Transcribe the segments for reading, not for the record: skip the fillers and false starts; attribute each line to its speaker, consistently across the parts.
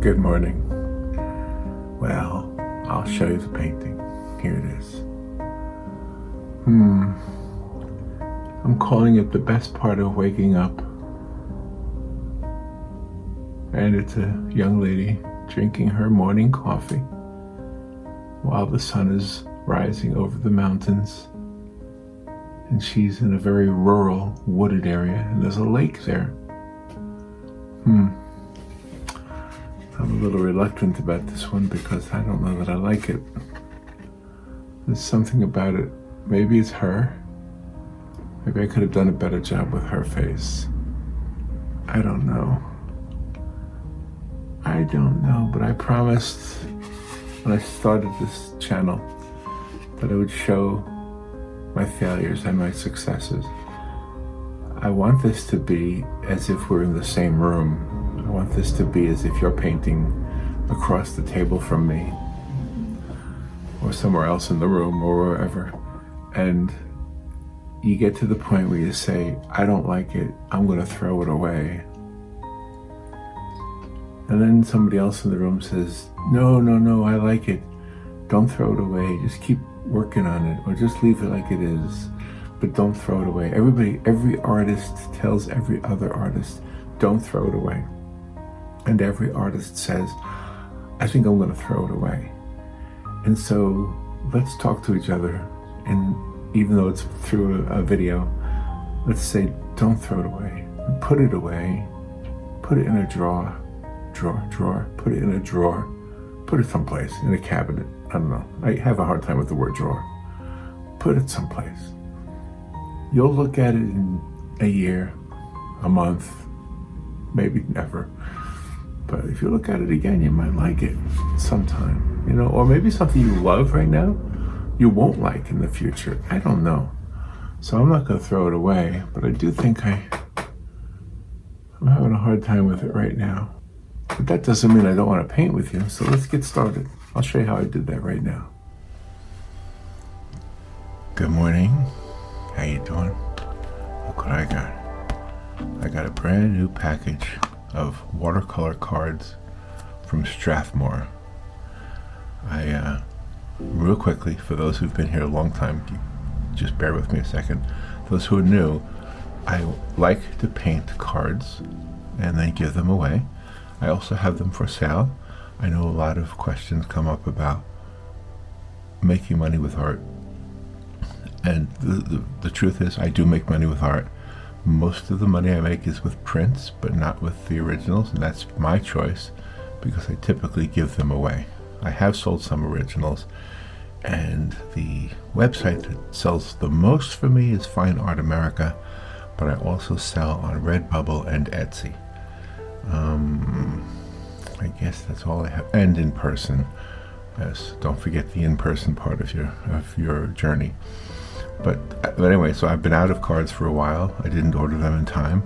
Speaker 1: Good morning. Well, I'll show you the painting. Here it is. I'm calling it the best part of waking up. And it's a young lady drinking her morning coffee while the sun is rising over the mountains. And she's in a very rural, wooded area, and there's a lake there. I'm a little reluctant about this one because I don't know that I like it. There's something about it. Maybe it's her. Maybe I could have done a better job with her face. I don't know, but I promised when I started this channel that I would show my failures and my successes. I want this to be as if we're in the same room. I want this to be as if you're painting across the table from me, or somewhere else in the room, or wherever. And you get to the point where you say, I don't like it, I'm gonna throw it away. And then somebody else in the room says, no, I like it. Don't throw it away, just keep working on it, or just leave it like it is, but don't throw it away. Every artist tells every other artist, don't throw it away. And every artist says, I think I'm gonna throw it away. And so let's talk to each other, and even though it's through a video, let's say, don't throw it away. Put it away. Put it in a drawer. Put it in a drawer. Put it someplace, in a cabinet. I don't know. I have a hard time with the word drawer. Put it someplace. You'll look at it in a year, a month, maybe never. But if you look at it again, you might like it sometime, or maybe something you love right now, you won't like in the future. I don't know. So I'm not going to throw it away, but I do think I'm having a hard time with it right now. But that doesn't mean I don't want to paint with you. So let's get started. I'll show you how I did that right now. Good morning. How you doing? Look what I got. I got a brand new package of watercolor cards from Strathmore. Real quickly, for those who've been here a long time, just bear with me a second. Those who are new, I like to paint cards and then give them away. I also have them for sale. I know a lot of questions come up about making money with art. And the truth is, I do make money with art. Most of the money I make is with prints, but not with the originals, and that's my choice because I typically give them away. I have sold some originals, and the website that sells the most for me is Fine Art America, but I also sell on Redbubble and Etsy. I guess that's all I have, and in person. Yes, don't forget the in-person part of your journey. But anyway, so I've been out of cards for a while. I didn't order them in time,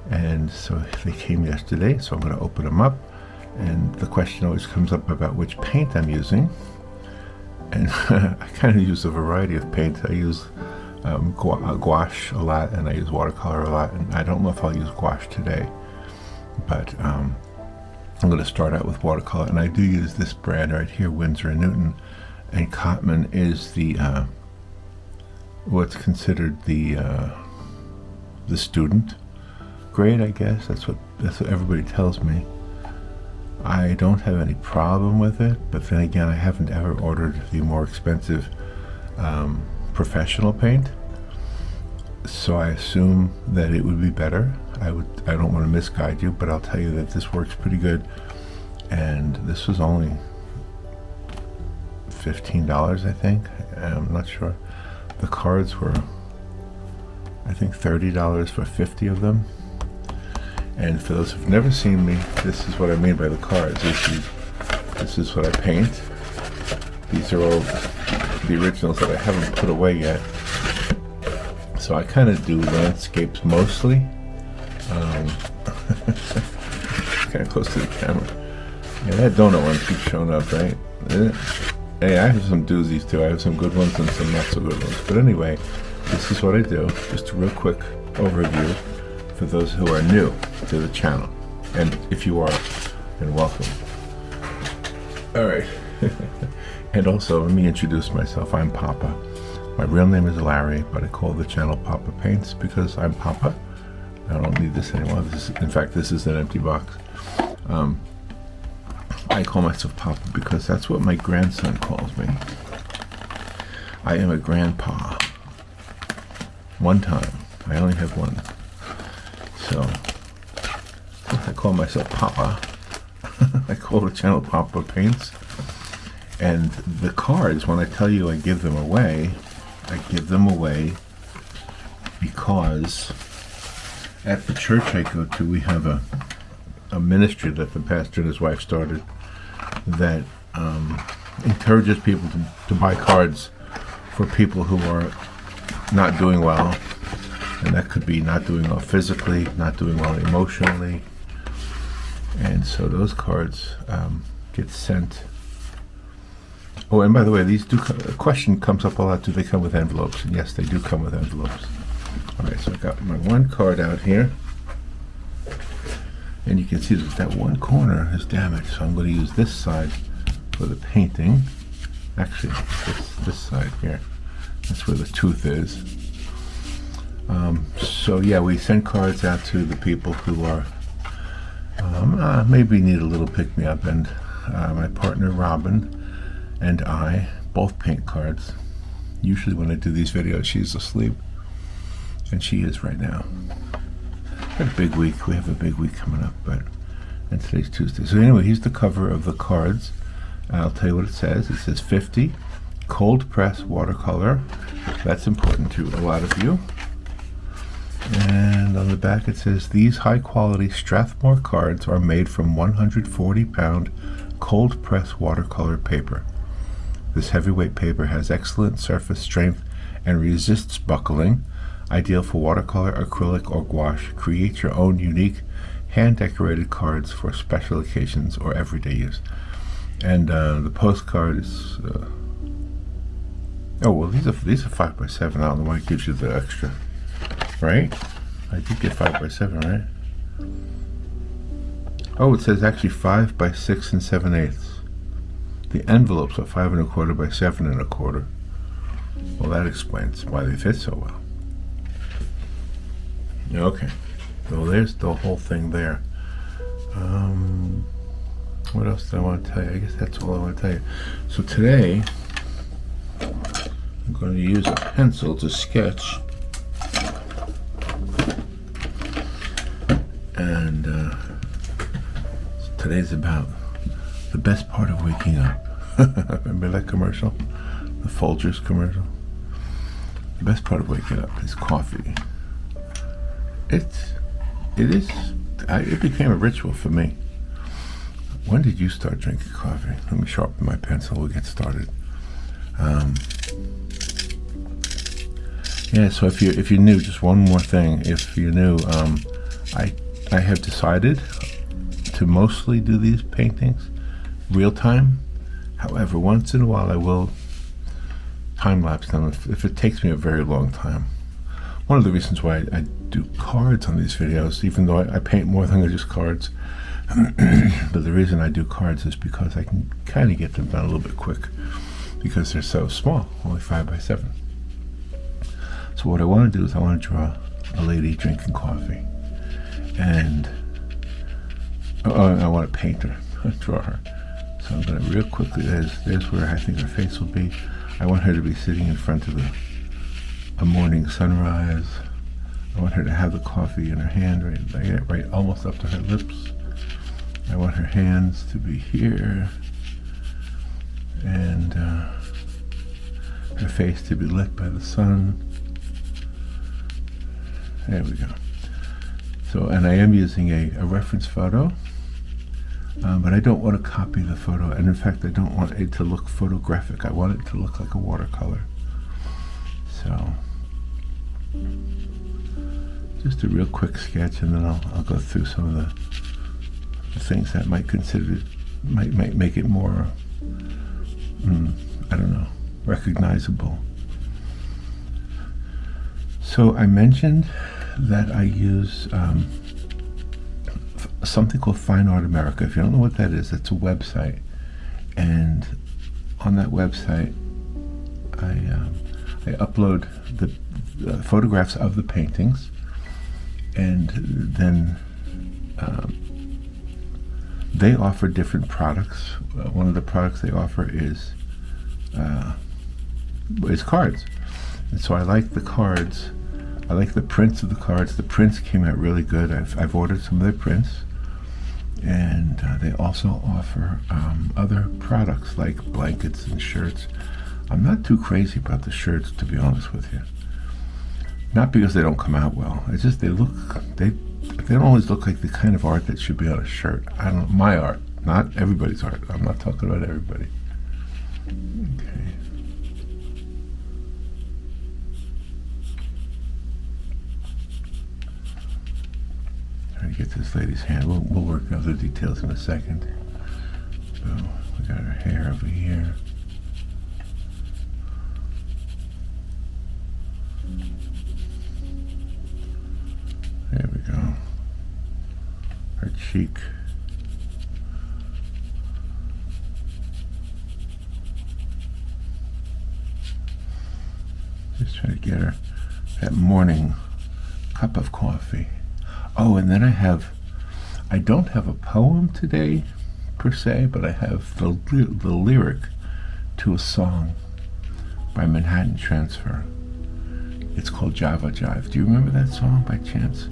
Speaker 1: and so they came yesterday, so I'm going to open them up. And the question always comes up about which paint I'm using, and I kind of use a variety of paint. I use gouache a lot, and I use watercolor a lot, and I don't know if I'll use gouache today, but I'm going to start out with watercolor, and I do use this brand right here, Winsor & Newton, and Cotman is the what's considered the student grade, I guess. That's what everybody tells me. I don't have any problem with it, but then again, I haven't ever ordered the more expensive professional paint, so I assume that it would be better. I don't want to misguide you, but I'll tell you that this works pretty good, and this was only $15, I think. I'm not sure. The cards were, I think, $30 for 50 of them. And for those who've never seen me, this is what I mean by the cards. This is what I paint. These are all the originals that I haven't put away yet. So I kind of do landscapes mostly. Kind of close to the camera. Yeah, that donut one keeps showing up, right? Hey, I have some doozies too. I have some good ones and some not so good ones. But anyway, this is what I do. Just a real quick overview for those who are new to the channel. And if you are, then welcome. All right. And also, let me introduce myself. I'm Poppa. My real name is Larry, but I call the channel Poppa Paints because I'm Poppa. I don't need this anymore. In fact, this is an empty box. I call myself Poppa because that's what my grandson calls me. I am a grandpa. One time. I only have one. So, I call myself Poppa. I call the channel Poppa Paints. And the cards, when I tell you I give them away because at the church I go to, we have a ministry that the pastor and his wife started that encourages people to buy cards for people who are not doing well. And that could be not doing well physically, not doing well emotionally. And so those cards get sent. Oh, and by the way, these do. A question comes up a lot: do they come with envelopes? And yes, they do come with envelopes. All right, so I got my one card out here, and you can see that one corner is damaged. So I'm going to use this side for the painting. Actually, this side here. That's where the tooth is. So yeah, we send cards out to the people who are maybe need a little pick-me-up, and my partner Robin and I both paint cards. Usually when I do these videos, she's asleep, and she is right now. We have a big week. We have a big week coming up, and today's Tuesday. So anyway, here's the cover of the cards. I'll tell you what it says. It says 50 cold press watercolor. That's important to a lot of you. And on the back it says, these high-quality Strathmore cards are made from 140-pound cold press watercolor paper. This heavyweight paper has excellent surface strength and resists buckling, ideal for watercolor, acrylic, or gouache. Create your own unique hand-decorated cards for special occasions or everyday use. And the postcard is oh well, these are 5x7. I don't know why it gives you the extra, right? I did get 5x7, right? Oh, it says actually 5 by 6 7/8. The envelopes are 5 1/4 by 7 1/4. Well, that explains why they fit so well. Okay, so there's the whole thing there. What else do I want to tell you? I guess that's all I want to tell you. So today, I'm going to use a pencil to sketch. And today's about the best part of waking up. Remember that commercial? The Folgers commercial? The best part of waking up is coffee. It became a ritual for me. When did you start drinking coffee? Let me sharpen my pencil. We'll get started. Yeah, so if you knew, just one more thing. If you knew, I have decided to mostly do these paintings real time. However, once in a while I will time lapse them if it takes me a very long time. One of the reasons why I do cards on these videos, even though I paint more than just cards, but the reason I do cards is because I can kind of get them done a little bit quick because they're so small, only 5 by 7. So what I want to do is I want to draw a lady drinking coffee, and I want to paint her, draw her. So I'm going to real quickly, there's where I think her face will be. I want her to be sitting in front of a morning sunrise. I want her to have the coffee in her hand, right almost up to her lips. I want her hands to be here, and her face to be lit by the sun. There we go. So, and I am using a reference photo, but I don't want to copy the photo, and in fact I don't want it to look photographic. I want it to look like a watercolor. So, just a real quick sketch, and then I'll go through some of the things that might make it more, I don't know, recognizable. So I mentioned that I use something called Fine Art America. If you don't know what that is, it's a website, And on that website, I upload the photographs of the paintings, and then they offer different products. One of the products they offer is cards, and so I like the cards. I like the prints of the cards. The prints came out really good. I've ordered some of their prints, and they also offer other products like blankets and shirts. I'm not too crazy about the shirts, to be honest with you. Not because they don't come out well. It's just they don't always look like the kind of art that should be on a shirt. I don't know, my art, not everybody's art. I'm not talking about everybody. Okay. Trying to get this lady's hand. We'll work out the details in a second. So we got her hair over here. There we go. Her cheek. Just trying to get her that morning cup of coffee. Oh, and then I don't have a poem today per se, but I have the lyric to a song by Manhattan Transfer. It's called Jive. Do you remember that song by chance?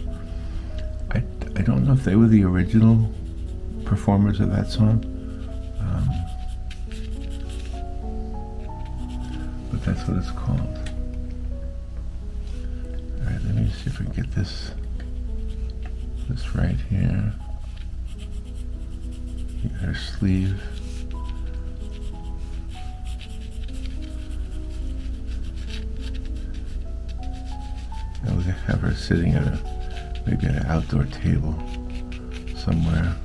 Speaker 1: I don't know if they were the original performers of that song, but that's what it's called. All right, let me see if I can get this right here. Her sleeve. And we have her sitting at maybe at an outdoor table somewhere.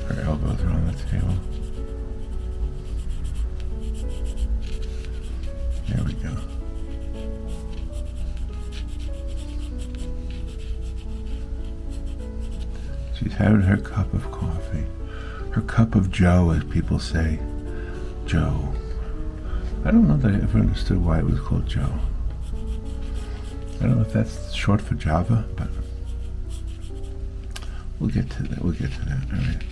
Speaker 1: Her elbows are on the table. There we go. She's having her cup of coffee. Her cup of Joe, as people say. Joe. I don't know that I ever understood why it was called Joe. I don't know if that's short for Java, but we'll get to that. All right.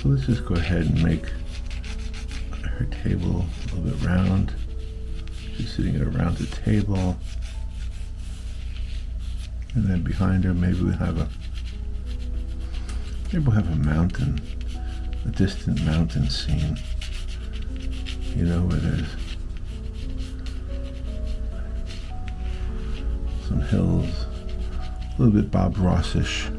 Speaker 1: So let's just go ahead and make her table a little bit round. She's sitting at a rounded table. And then behind her, maybe we'll have a mountain, a distant mountain scene. You know, where there's some hills, a little bit Bob Rossish.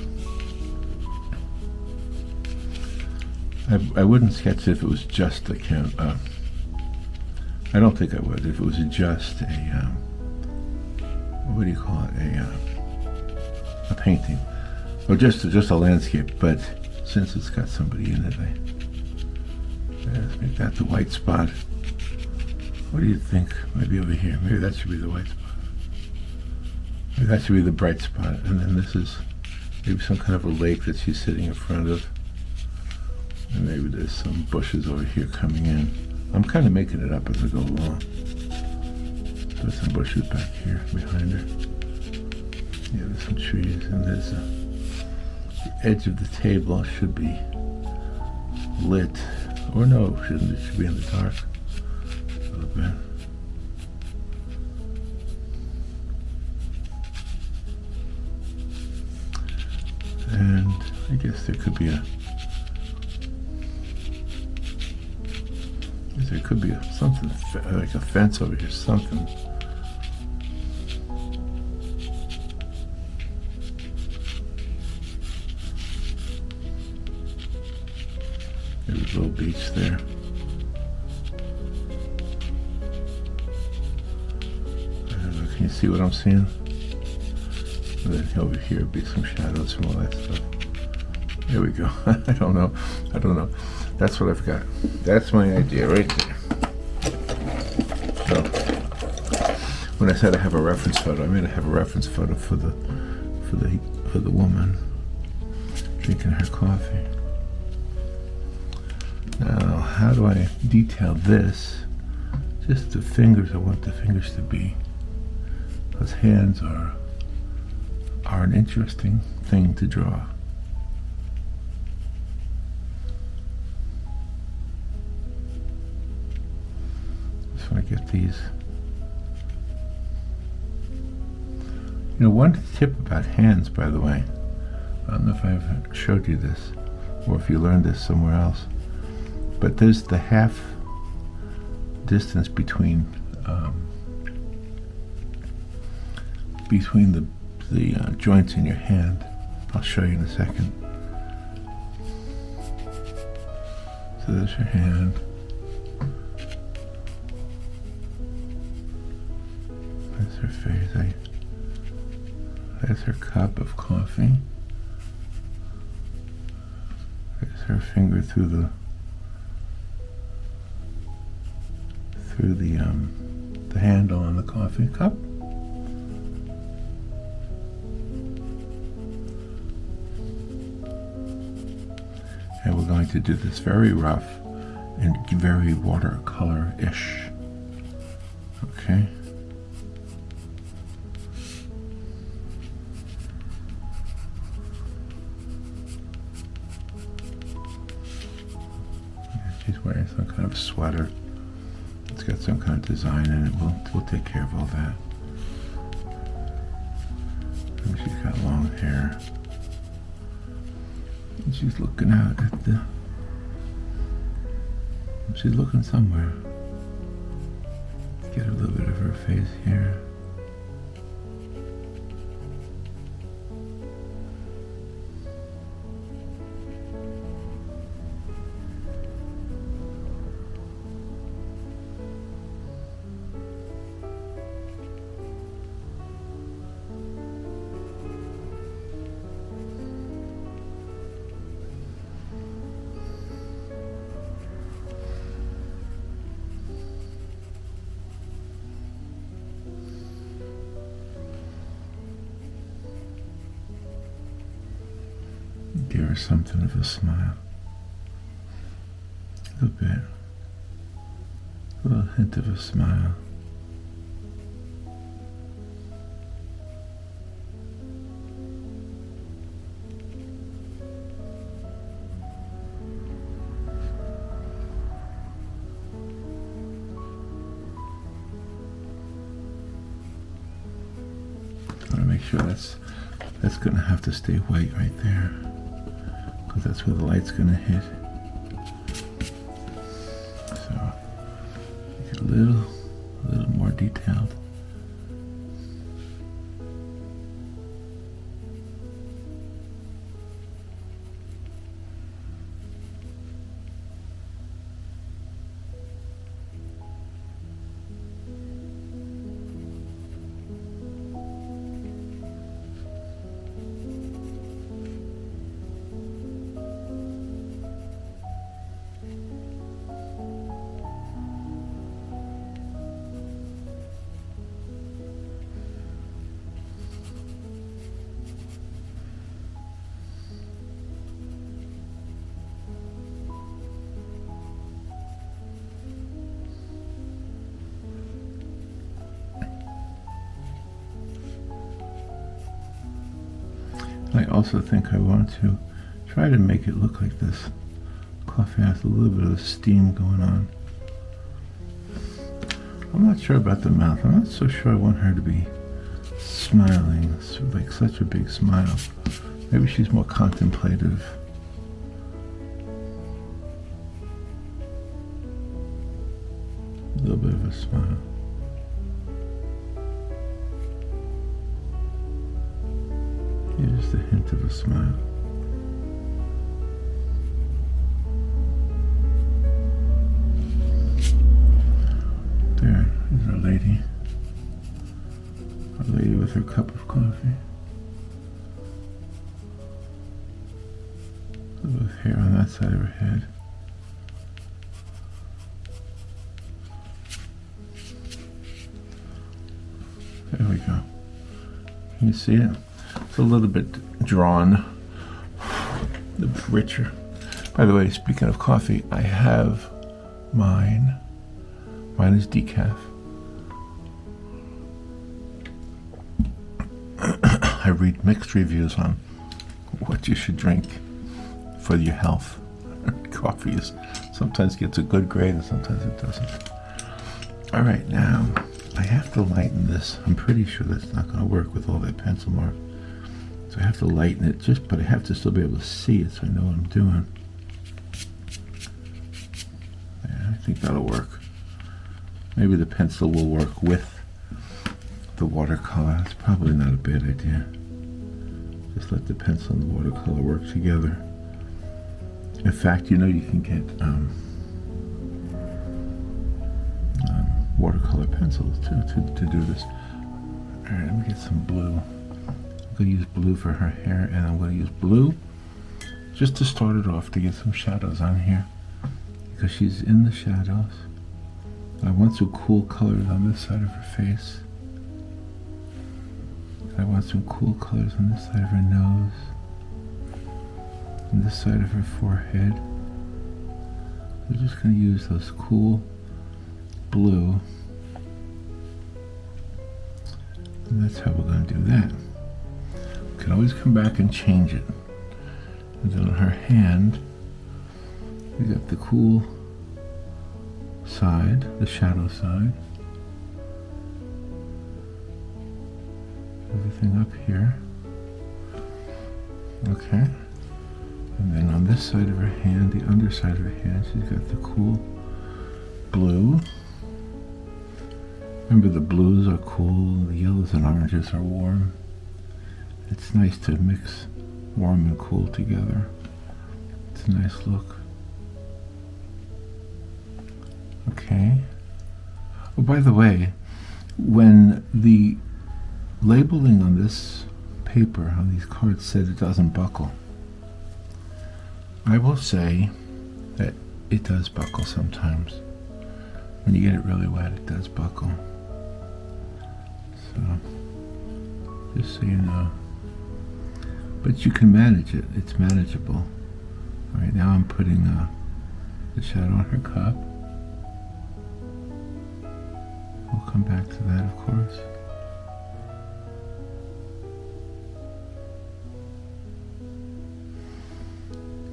Speaker 1: I wouldn't sketch it if it was just a I don't think I would if it was just a what do you call it? A painting, or just a landscape. But since it's got somebody in it, let's make that the white spot. What do you think? Maybe over here. Maybe that should be the white spot. Maybe that should be the bright spot. And then this is maybe some kind of a lake that she's sitting in front of. And maybe there's some bushes over here coming in. I'm kind of making it up as I go along. There's some bushes back here behind her. Yeah, there's some trees, and there's the edge of the table should be lit. Or no, it shouldn't. It should be in the dark a little bit. And I guess there could be something like a fence over here, something. There's a little beach there. I don't know, can you see what I'm seeing? And then over here would be some shadows from all that stuff. There we go. I don't know. That's what I've got. That's my idea right there. So, When I said I have a reference photo, I mean I have a reference photo for the woman drinking her coffee. Now, how do I detail this? Just the fingers. I want the fingers to be. Those hands are an interesting thing to draw. Just want to get these. You know, one tip about hands, by the way, I don't know if I've showed you this, or if you learned this somewhere else, but there's the half distance between the joints in your hand. I'll show you in a second. So there's your hand. That's her face. There's her cup of coffee. There's her finger through the handle on the coffee cup. And we're going to do this very rough and very watercolor-ish. Okay? She's wearing some kind of sweater. It's got some kind of design in it. We'll take care of all that. And she's got long hair. And she's looking out at she's looking somewhere. Let's get a little bit of her face here. Give her something of a smile. A little bit. A little hint of a smile. I want to make sure that's going to have to stay white right there, because that's where the light's going to hit. So make it a little more detailed. I also think I want to try to make it look like this coffee has a little bit of steam going on. I'm not sure about the mouth. I'm not so sure I want her to be smiling, like such a big smile. Maybe she's more contemplative. A little bit of a smile. Just a hint of a smile. There is our lady. Our lady with her cup of coffee. A little bit of hair on that side of her head. There we go. Can you see it? It's a little bit drawn, a little bit richer. By the way, speaking of coffee, I have mine. Mine is decaf. I read mixed reviews on what you should drink for your health. Coffee sometimes gets a good grade and sometimes it doesn't. All right, now I have to lighten this. I'm pretty sure that's not going to work with all that pencil mark. So I have to lighten it, but I have to still be able to see it so I know what I'm doing. Yeah, I think that'll work. Maybe the pencil will work with the watercolor. That's probably not a bad idea. Just let the pencil and the watercolor work together. In fact, you know, you can get watercolor pencils too to do this. All right, let me get some blue. I'm going to use blue for her hair, and I'm going to use blue just to start it off to get some shadows on here because she's in the shadows. I want some cool colors on this side of her face. I want some cool colors on this side of her nose, and this side of her forehead. We're just going to use those cool blue, and that's how we're going to do that. We can always come back and change it. And then on her hand, we got the cool side, the shadow side. Everything up here. Okay. And then on this side of her hand, the underside of her hand, she's got the cool blue. Remember, the blues are cool, the yellows and oranges are warm. It's nice to mix warm and cool together. It's a nice look. Okay. Oh, by the way, when the labeling on this paper, on these cards, said it doesn't buckle, I will say that it does buckle sometimes. When you get it really wet, it does buckle. So, just so you know. But you can manage it. It's manageable. All right, now I'm putting the shadow on her cup. We'll come back to that, of course.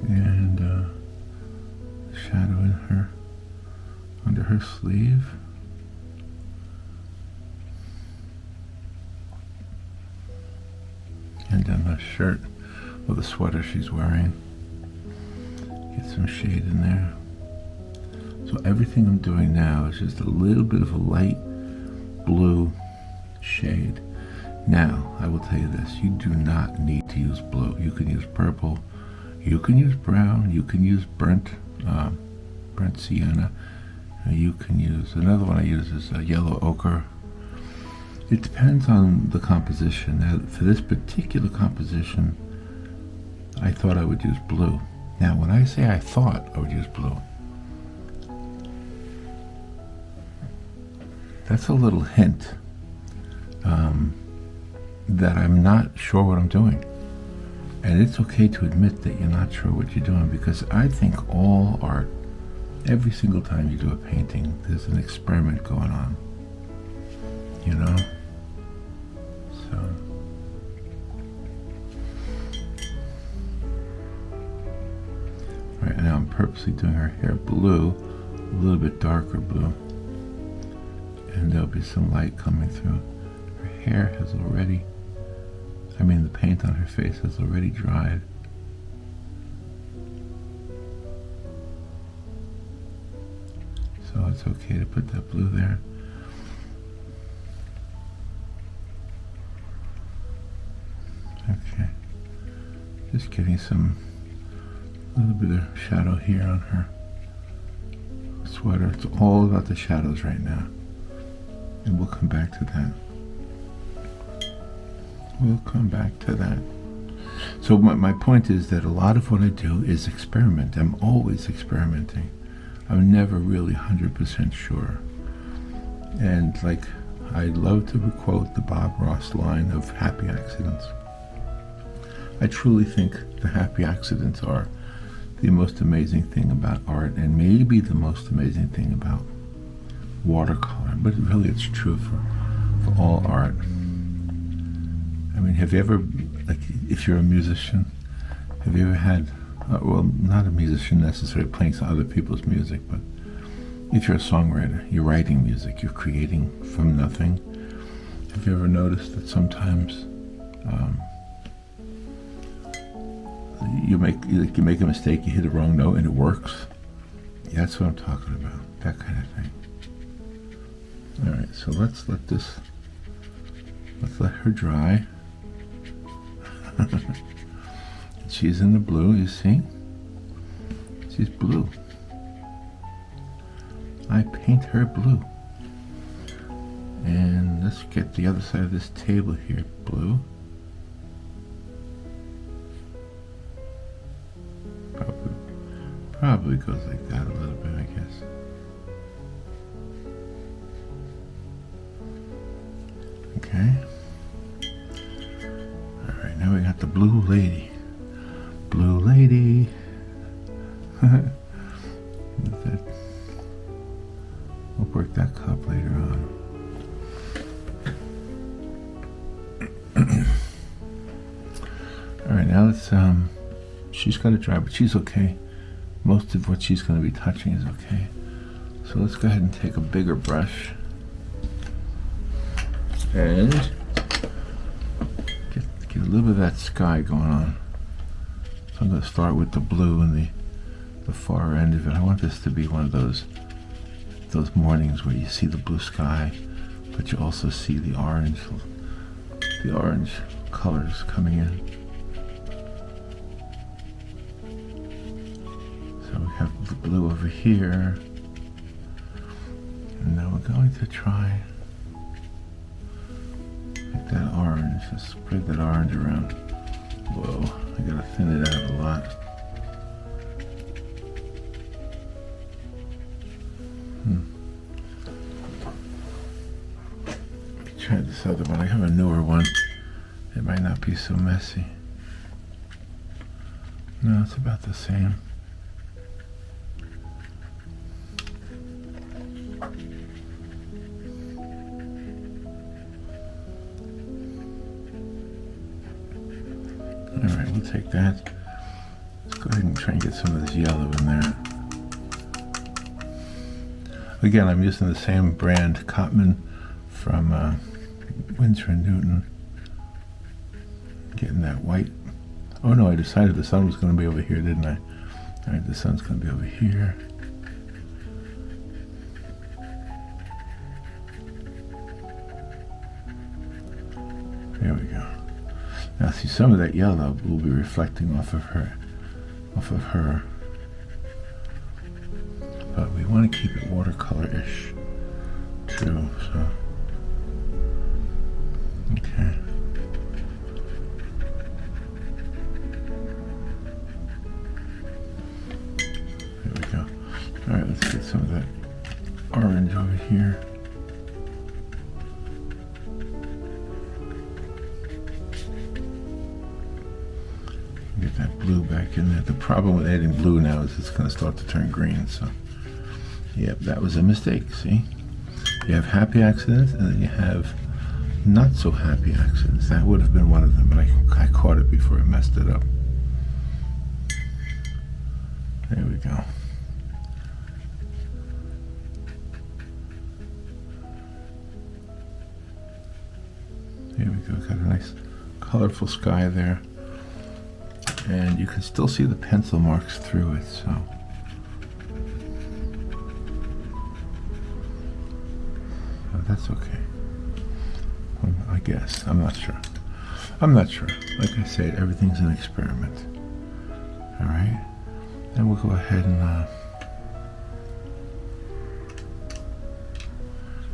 Speaker 1: And the shadow in her, under her sleeve. And then the shirt or the sweater she's wearing. Get some shade in there. So everything I'm doing now is just a little bit of a light blue shade. Now, I will tell you this, you do not need to use blue. You can use purple, you can use brown, you can use burnt sienna, you can use, another one I use is yellow ochre. It depends on the composition. Now, for this particular composition, I thought I would use blue. Now, when I say I thought I would use blue, that's a little hint that I'm not sure what I'm doing. And it's okay to admit that you're not sure what you're doing, because I think all art, every single time you do a painting, there's an experiment going on, you know? So, right now I'm purposely doing her hair blue, a little bit darker blue, and there'll be some light coming through. Her hair has already, the paint on her face has already dried. So it's okay to put that blue there. Okay. Just getting a little bit of shadow here on her sweater. It's all about the shadows right now. And we'll come back to that. We'll come back to that. So my point is that a lot of what I do is experiment. I'm always experimenting. I'm never really 100% sure. And like I love to quote the Bob Ross line of happy accidents. I truly think the happy accidents are the most amazing thing about art, and maybe the most amazing thing about watercolor, but really it's true for all art. I mean, have you ever, like, if you're a musician, have you ever had, well, not a musician necessarily playing some other people's music, but if you're a songwriter, you're writing music, you're creating from nothing. Have you ever noticed that sometimes you make a mistake, you hit a wrong note, and it works? Yeah, that's what I'm talking about, that kind of thing. All right, so let's let her dry. She's in the blue, you see? She's blue. I paint her blue. And let's get the other side of this table here blue. Probably goes like that a little bit, I guess. Okay. All right, now we got the blue lady. Blue lady. We'll work that cup later on. All right, now let's, she's got to dry, but she's okay. Most of what she's going to be touching is okay. So let's go ahead and take a bigger brush and get a little bit of that sky going on. So I'm going to start with the blue and the far end of it. I want this to be one of those mornings where you see the blue sky, but you also see the orange colors coming in. So we have the blue over here, and now we're going to try like that orange. Just spread that orange around. Whoa, I gotta thin it out a lot. Try this other one. I have a newer one. It might not be so messy. No, it's about the same. All right, we'll take that. Let's go ahead and try and get some of this yellow in there. Again, I'm using the same brand, Cotman, from Winsor & Newton. Getting that white. Oh no, I decided the sun was going to be over here, didn't I? All right, the sun's going to be over here. There we go. Now see, some of that yellow will be reflecting off of her. But we want to keep it watercolor-ish too, so. Okay. There we go. All right, let's get some of that orange over here. Get that blue back in there. The problem with adding blue now is it's going to start to turn green, so. Yep, that was a mistake, see? You have happy accidents, and then you have not so happy accidents. That would have been one of them, but I caught it before I messed it up. There we go. There we go, got a nice colorful sky there. And you can still see the pencil marks through it, so. That's okay. I guess. I'm not sure. Like I said, everything's an experiment. All right? And we'll go ahead and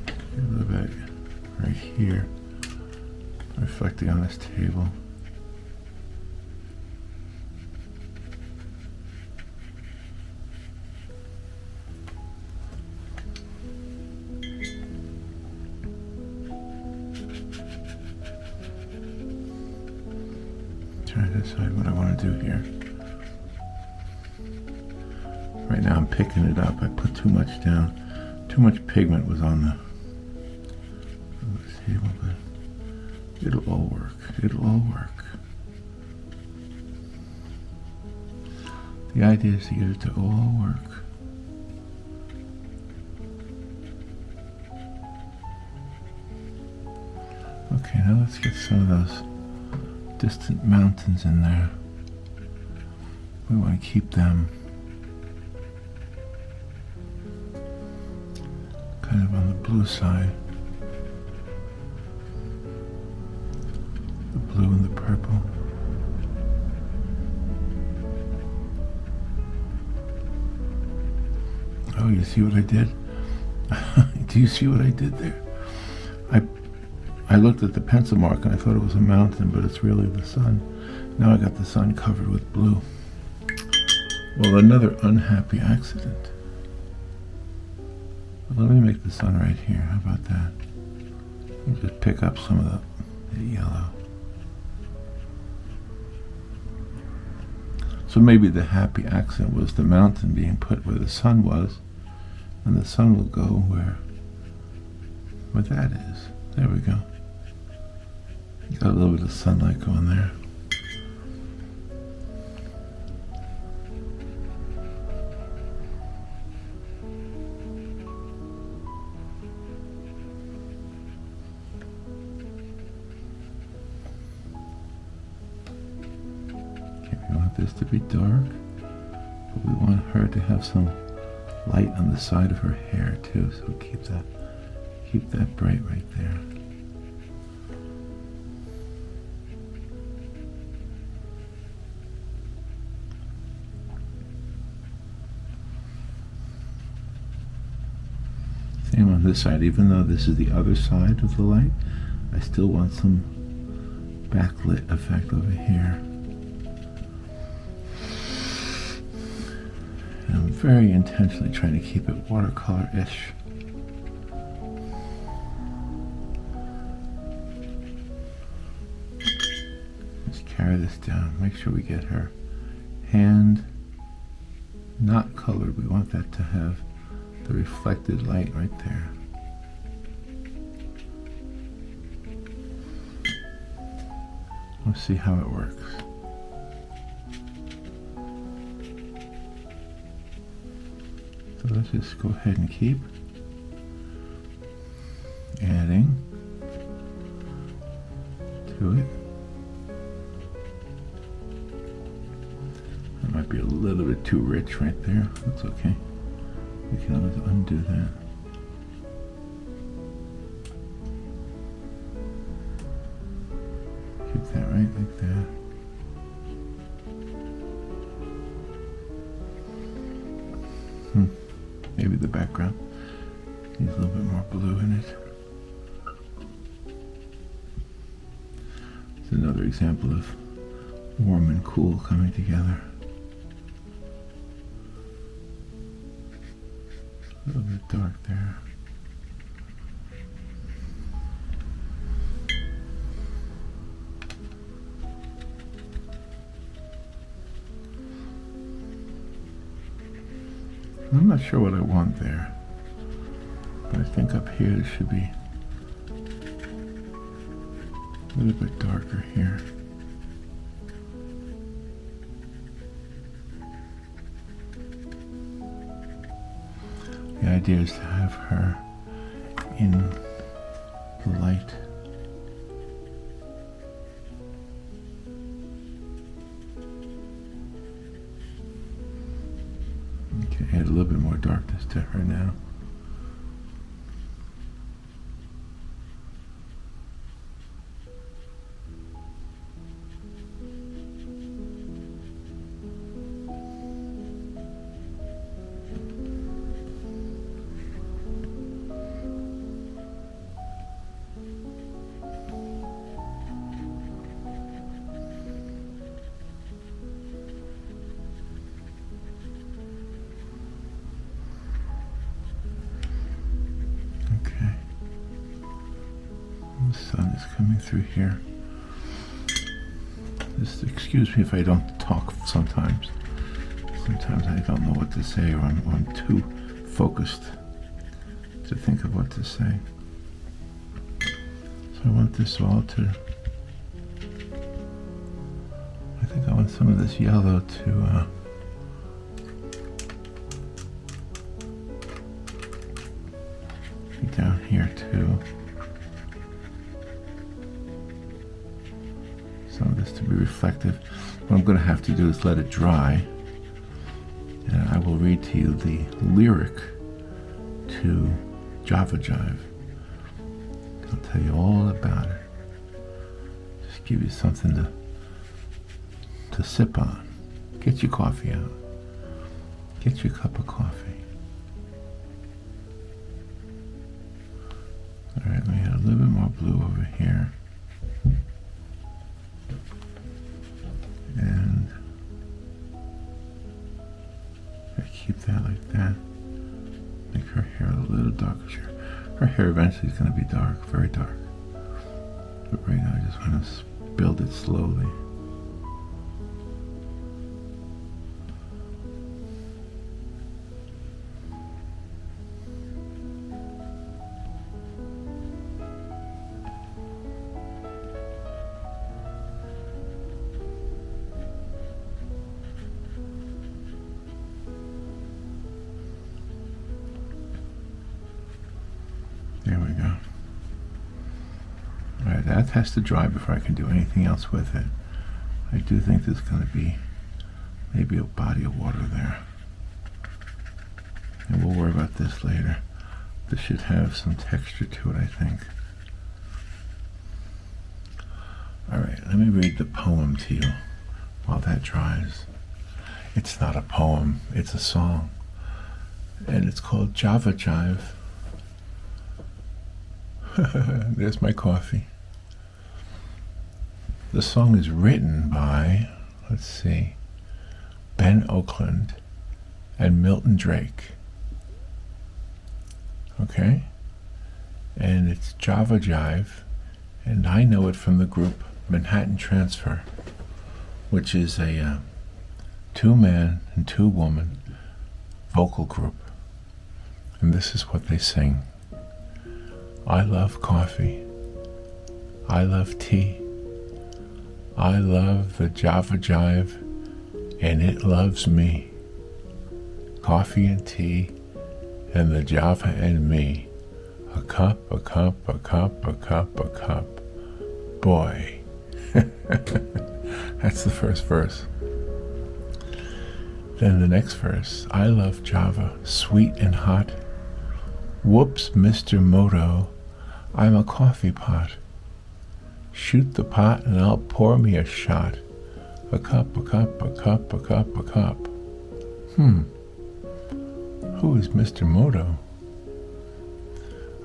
Speaker 1: get a little bit right here, reflecting on this table. decide what I want to do here. Right now I'm picking it up. I put too much down. Too much pigment was on the table, but it'll all work. It'll all work. The idea is to get it to all work. Okay, now let's get some of those distant mountains in there. We want to keep them kind of on the blue side. The blue and the purple. Oh, you see what I did? Do you see what I did there? I looked at the pencil mark and I thought it was a mountain, but it's really the sun. Now I got the sun covered with blue. Well, another unhappy accident. Well, let me make the sun right here. How about that? Let me just pick up some of the yellow. So maybe the happy accident was the mountain being put where the sun was, and the sun will go where that is. There we go. Got a little bit of sunlight going there. Okay, we want this to be dark, but we want her to have some light on the side of her hair too, so keep that bright right there. Same on this side, even though this is the other side of the light, I still want some backlit effect over here. And I'm very intentionally trying to keep it watercolor-ish. Let's carry this down, make sure we get her hand not colored. We want that to have the reflected light right there. Let's see how it works. So let's just go ahead and keep adding to it. That might be a little bit too rich right there. That's okay. We can always undo that. Keep that right like that. Maybe the background needs a little bit more blue in it. It's another example of warm and cool coming together. A little bit dark there. I'm not sure what I want there, but I think up here it should be a little bit darker here. The idea is to have her in the light. Okay, add a little bit more darkness to her now. The sun is coming through here. Just excuse me if I don't talk sometimes. Sometimes I don't know what to say, or I'm too focused to think of what to say. So I want this all to, I think I want some of this yellow to be down here too. Some of this to be reflective. What I'm going to have to do is let it dry, and I will read to you the lyric to Jive. I'll tell you all about it. Just give you something to sip on. Get your coffee out. Get your cup of coffee. All right, let me add a little bit more blue over here. And I keep that like that. Make her hair a little darker. Her hair eventually is going to be dark, very dark. But right now I just want to build it slowly. There we go. All right, that has to dry before I can do anything else with it. I do think there's going to be maybe a body of water there. And we'll worry about this later. This should have some texture to it, I think. All right, let me read the poem to you while that dries. It's not a poem, it's a song. And it's called Jive. There's my coffee. The song is written by, let's see, Ben Oakland and Milton Drake. Okay? And it's Jive, and I know it from the group Manhattan Transfer, which is a 2-man and 2-woman vocal group. And this is what they sing. I love coffee. I love tea. I love the Jive, and it loves me. Coffee and tea, and the Java and me. A cup, a cup, a cup, a cup, a cup. Boy. That's the first verse. Then the next verse. I love Java, sweet and hot. Whoops, Mr. Moto, I'm a coffee pot. Shoot the pot and I'll pour me a shot. A cup, a cup, a cup, a cup, a cup. Who is Mr. Moto?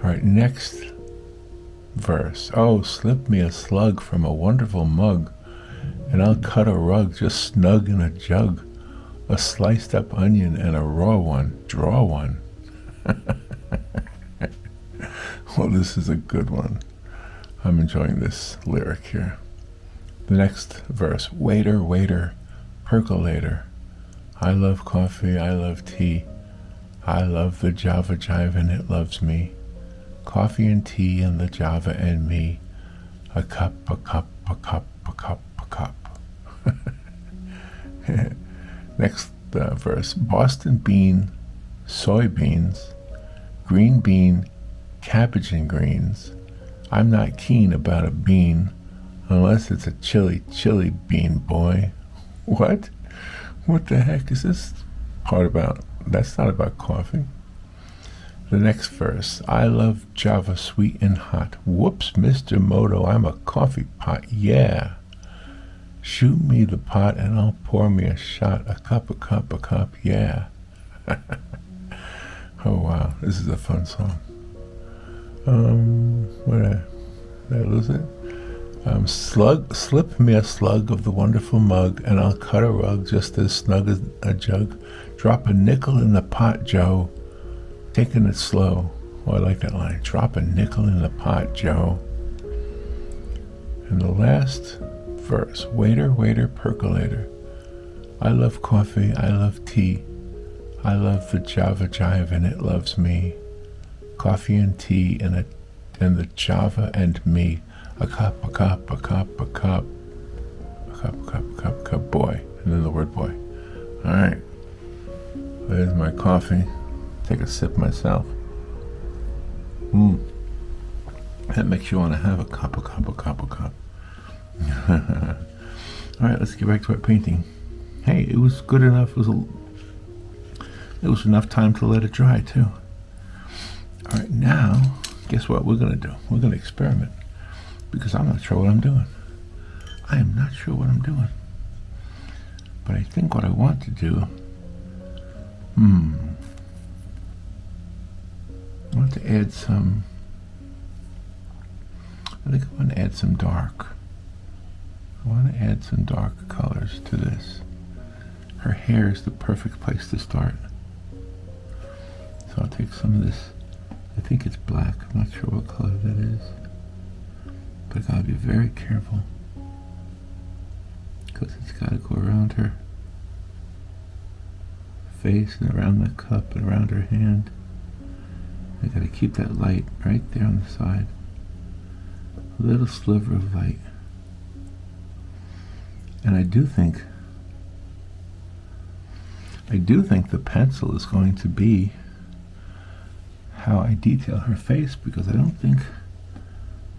Speaker 1: All right, next verse. Oh, slip me a slug from a wonderful mug, and I'll cut a rug just snug in a jug. A sliced up onion and a raw one. Draw one. Well, this is a good one. I'm enjoying this lyric here. The next verse. Waiter, waiter, percolator. I love coffee, I love tea. I love the Jive and it loves me. Coffee and tea and the Java and me. A cup, a cup, a cup, a cup, a cup. Next verse. Boston bean, soybeans, green bean, cabbage and greens. I'm not keen about a bean unless it's a chili bean, boy. What? What the heck is this part about? That's not about coffee. The next verse. I love Java sweet and hot. Whoops, Mr. Moto, I'm a coffee pot, yeah. Shoot me the pot and I'll pour me a shot. A cup, a cup, a cup, yeah. Oh wow, this is a fun song. Did I lose it? Slip me a slug of the wonderful mug, and I'll cut a rug just as snug as a jug. Drop a nickel in the pot, Joe. Taking it slow. Oh, I like that line. Drop a nickel in the pot, Joe. And the last verse. Waiter, waiter, percolator. I love coffee, I love tea. I love the Java Jive and it loves me. Coffee and tea and the Java and me. A cup, a cup, a cup, a cup. A cup, a cup, a cup, a cup, boy. And then the word boy. Alright. There's my coffee. Take a sip myself. That makes you want to have a cup, a cup, a cup, a cup. Alright, let's get back to our painting. Hey, it was good enough. It was enough time to let it dry, too. Alright, now, guess what we're going to do? We're going to experiment. Because I'm not sure what I'm doing. I am not sure what I'm doing. But I think what I want to do... I want to add some... I think I want to add some dark. I want to add some dark colors to this. Her hair is the perfect place to start. So I'll take some of this. I think it's black. I'm not sure what color that is. But I gotta be very careful. Because it's gotta go around her face and around the cup and around her hand. I gotta keep that light right there on the side. A little sliver of light. And I do think the pencil is going to be how I detail her face, because I don't think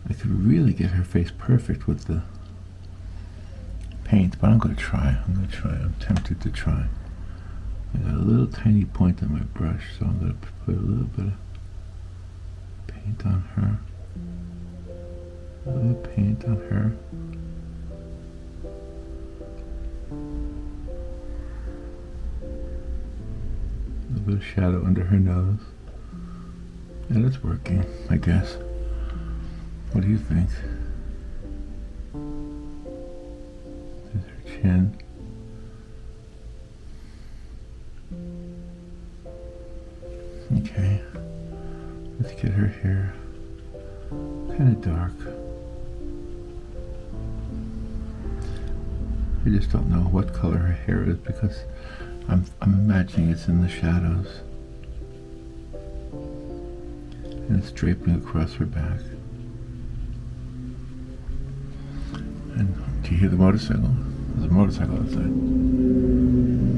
Speaker 1: I could really get her face perfect with the paint, but I'm going to try. I'm tempted to try. I got a little tiny point on my brush, so I'm going to put a little bit of paint on her. A little paint on her. A little bit of shadow under her nose. And it's working, I guess. What do you think? There's her chin. Okay. Let's get her hair kind of dark. I just don't know what color her hair is because I'm imagining it's in the shadows. And it's draping across her back. And do you hear the motorcycle? There's a motorcycle outside.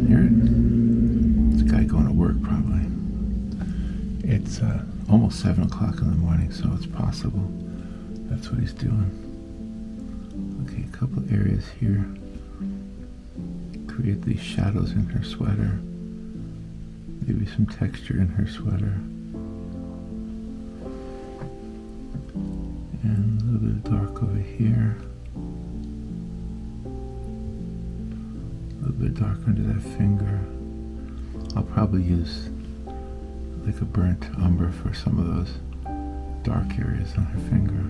Speaker 1: Hear it? It's a guy going to work, probably. It's almost 7 o'clock in the morning, so it's possible that's what he's doing. Okay, a couple areas here. Create these shadows in her sweater. Maybe some texture in her sweater. And a little bit of dark over here. A little bit dark under that finger. I'll probably use like a burnt umber for some of those dark areas on her finger.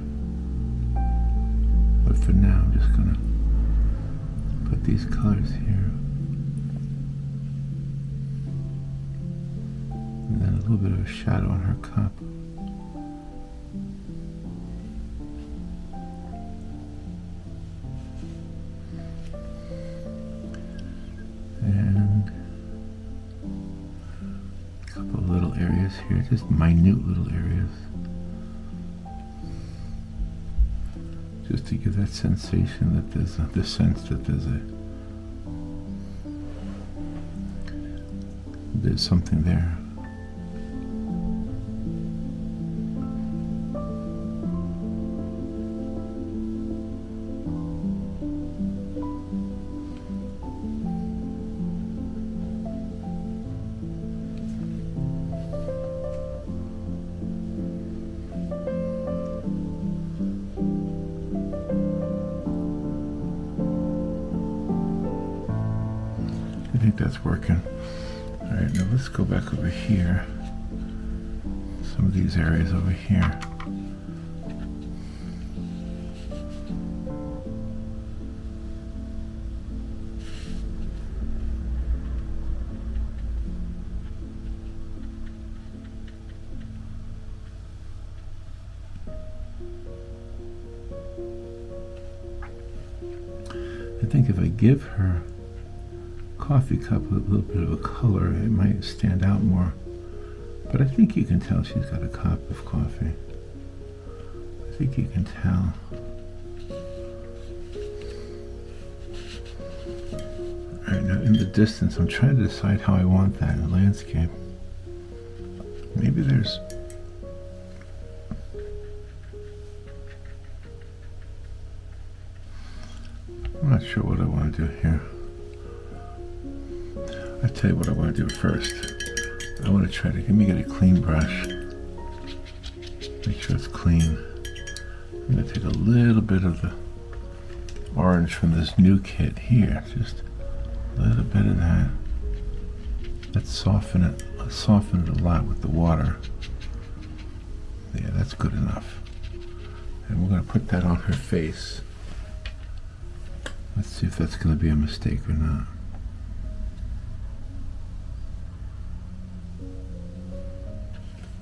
Speaker 1: But for now, I'm just gonna put these colors here. And then a little bit of a shadow on her cup. And a couple of little areas here, just minute little areas. Just to give that sensation that there's the sense that there's something there. I think that's working. All right, now let's go back over here. Some of these areas over here. I think if I give her coffee cup with a little bit of a color, it might stand out more. But I think you can tell she's got a cup of coffee. I think you can tell. Alright, now in the distance, I'm trying to decide how I want that in landscape. Maybe there's... I'm not sure what I want to do here. I'll tell you what I want to do first. I want to try to, let me get a clean brush. Make sure it's clean. I'm going to take a little bit of the orange from this new kit here. Just a little bit of that. Let's soften it. Let's soften it a lot with the water. Yeah, that's good enough. And we're going to put that on her face. Let's see if that's going to be a mistake or not.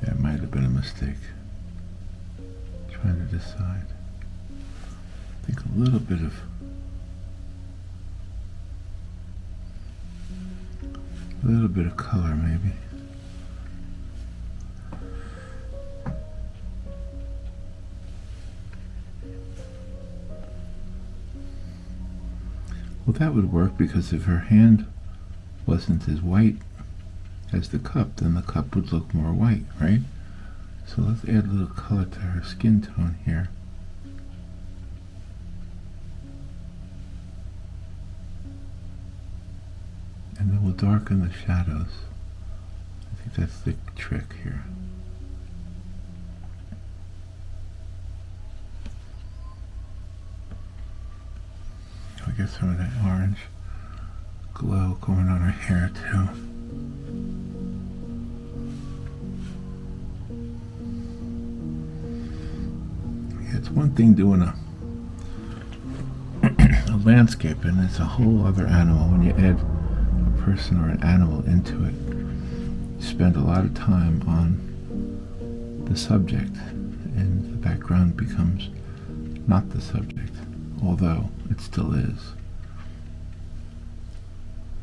Speaker 1: Yeah, it might have been a mistake. Trying to decide. I think a little bit of color maybe. Well, that would work because if her hand wasn't as white as the cup, then the cup would look more white, right? So let's add a little color to her skin tone here. And then we'll darken the shadows. I think that's the trick here. We get some of that orange glow going on her hair too. Yeah, it's one thing doing a landscape, and it's a whole other animal when you add a person or an animal into it. You spend a lot of time on the subject, and the background becomes not the subject, although it still is.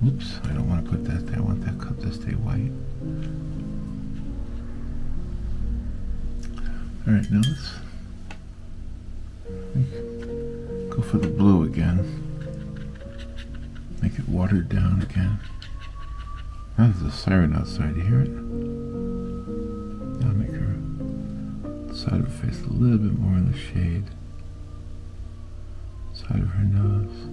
Speaker 1: Oops, I don't want to put that there. I want that cup to stay white. Alright, now let's go for the blue again. Make it watered down again. Now there's a siren outside, you hear it? Now make her side of her face a little bit more in the shade. Side of her nose.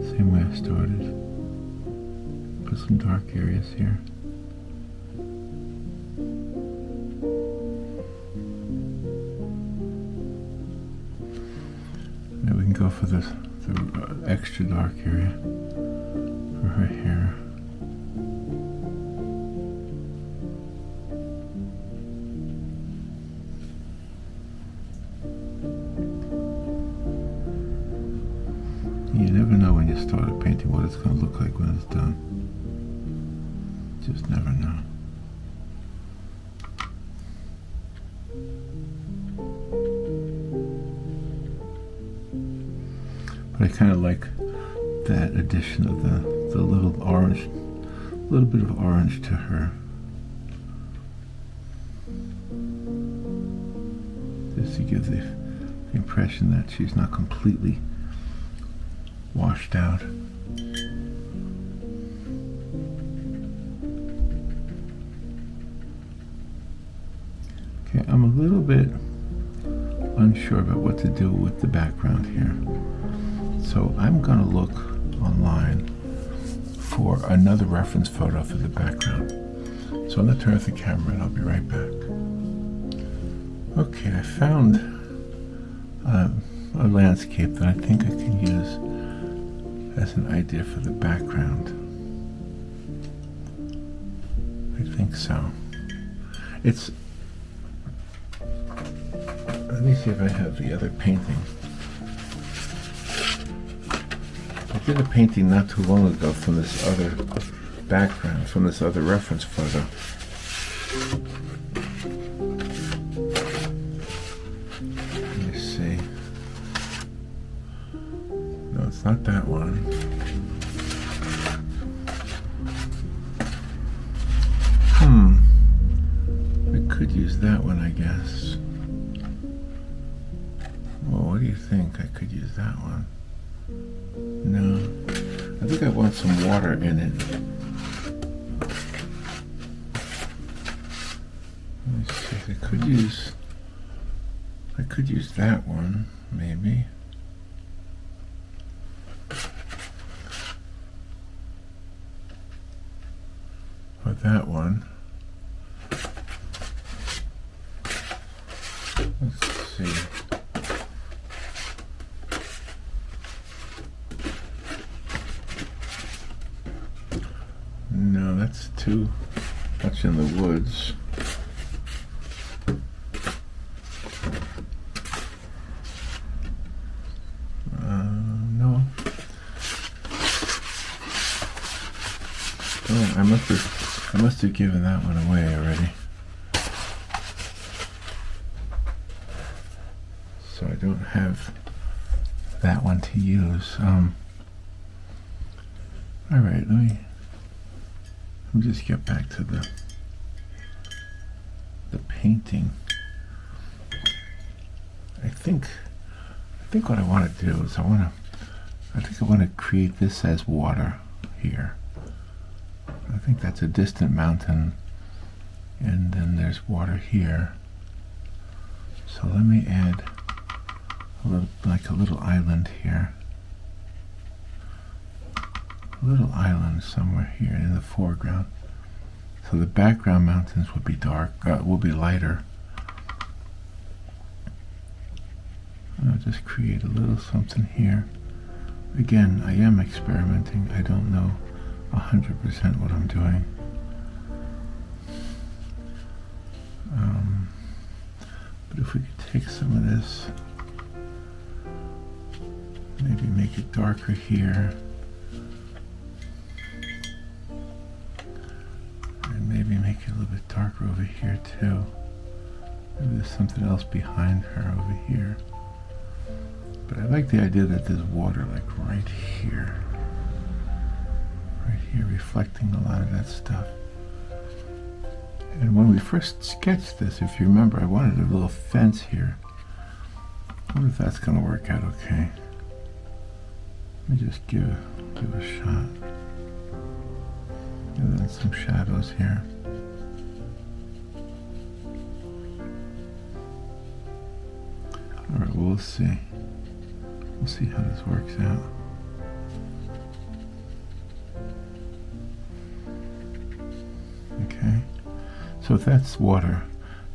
Speaker 1: Same way I started. Put some dark areas here. Now we can go for the extra dark area for her hair. You never know when you start a painting what it's going to look like when it's done. Just never know. But I kind of like that addition of the little orange, a little bit of orange to her. Just to give the impression that she's not completely washed out. Okay, I'm a little bit unsure about what to do with the background here. So I'm going to look online for another reference photo for the background. So I'm going to turn off the camera and I'll be right back. Okay, I found a landscape that I think I can use as an idea for the background. I think so. It's... Let me see if I have the other painting. I did a painting not too long ago from this other background, from this other reference photo. Let me see. not that one. I could use that one, I guess. Well, what do you think? I could use that one. No. I think I want some water in it. Let me see. I could use that one, maybe. Or that one. Let's see. No, that's too much in the woods. No. Oh, I must have given that one away already. So I don't have that one to use. All right, let me just get back to the painting. I think what I want to do is I want to create this as water here. I think that's a distant mountain, and then there's water here. So let me add a little island here. A little island somewhere here in the foreground. So the background mountains will be will be lighter. And I'll just create a little something here. Again, I am experimenting. I don't know 100% what I'm doing. But if we could take some of this, maybe make it darker here, and maybe make it a little bit darker over here too. Maybe there's something else behind her over here. But I like the idea that there's water like right here, reflecting a lot of that stuff. And when we first sketched this, if you remember, I wanted a little fence here. I wonder if that's going to work out okay. Let me just give a shot. And then some shadows here. All right, we'll see. We'll see how this works out. Okay. So if that's water,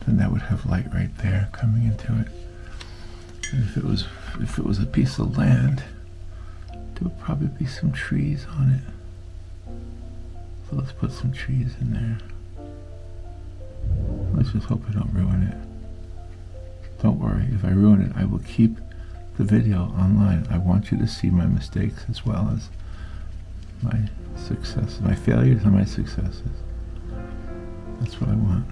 Speaker 1: then that would have light right there coming into it. And if it was a piece of land, there would probably be some trees on it. So let's put some trees in there. Let's just hope I don't ruin it. Don't worry, if I ruin it, I will keep the video online. I want you to see my mistakes as well as my successes, my failures and my successes. That's what I want.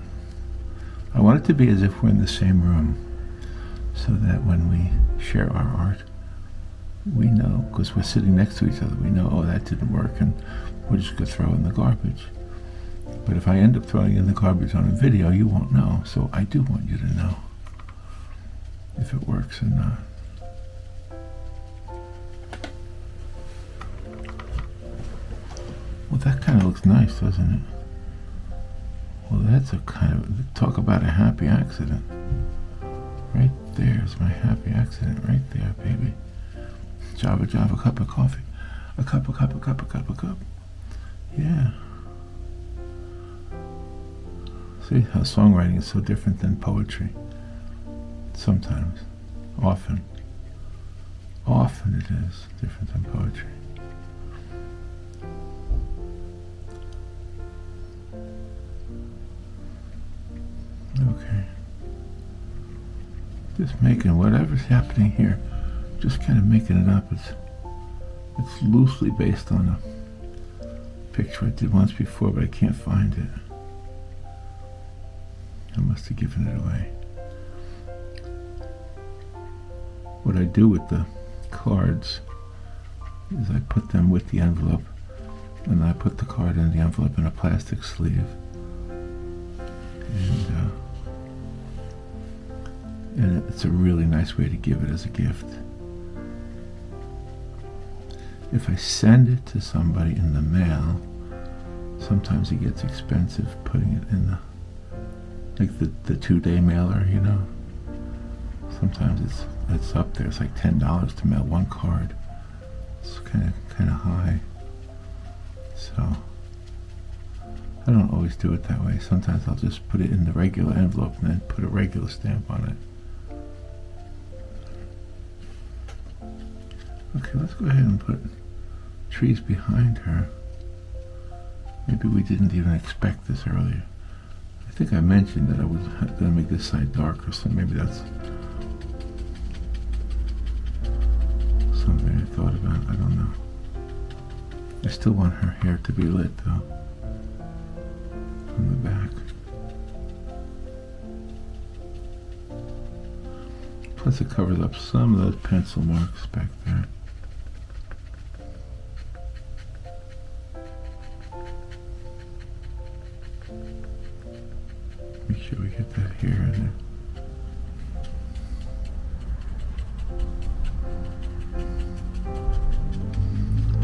Speaker 1: I want it to be as if we're in the same room, so that when we share our art, we know, because we're sitting next to each other, we know, oh, that didn't work, and we're just going to throw it in the garbage. But if I end up throwing it in the garbage on a video, you won't know. So I do want you to know if it works or not. Well, that kind of looks nice, doesn't it? Well, that's a kind of, talk about a happy accident. Right there's my happy accident, right there, baby. Java, a cup of coffee. A cup. Yeah. See how songwriting is so different than poetry. Sometimes. Often it is different than poetry. Okay. Just making whatever's happening here, just kind of making it up. It's loosely based on a picture I did once before, but I can't find it. I must have given it away. What I do with the cards is I put them with the envelope, and I put the card in the envelope in a plastic sleeve, and it's a really nice way to give it as a gift. If I send it to somebody in the mail, sometimes it gets expensive putting it in the 2-day mailer, you know. Sometimes it's up there. It's like $10 to mail one card. It's kind of high. So I don't always do it that way. Sometimes I'll just put it in the regular envelope and then put a regular stamp on it. Okay, let's go ahead and put trees behind her. Maybe we didn't even expect this earlier. I think I mentioned that I was going to make this side darker, so maybe that's something I thought about. I don't know. I still want her hair to be lit, though, from the back. Plus it covers up some of those pencil marks back there. Make sure we get that hair in there.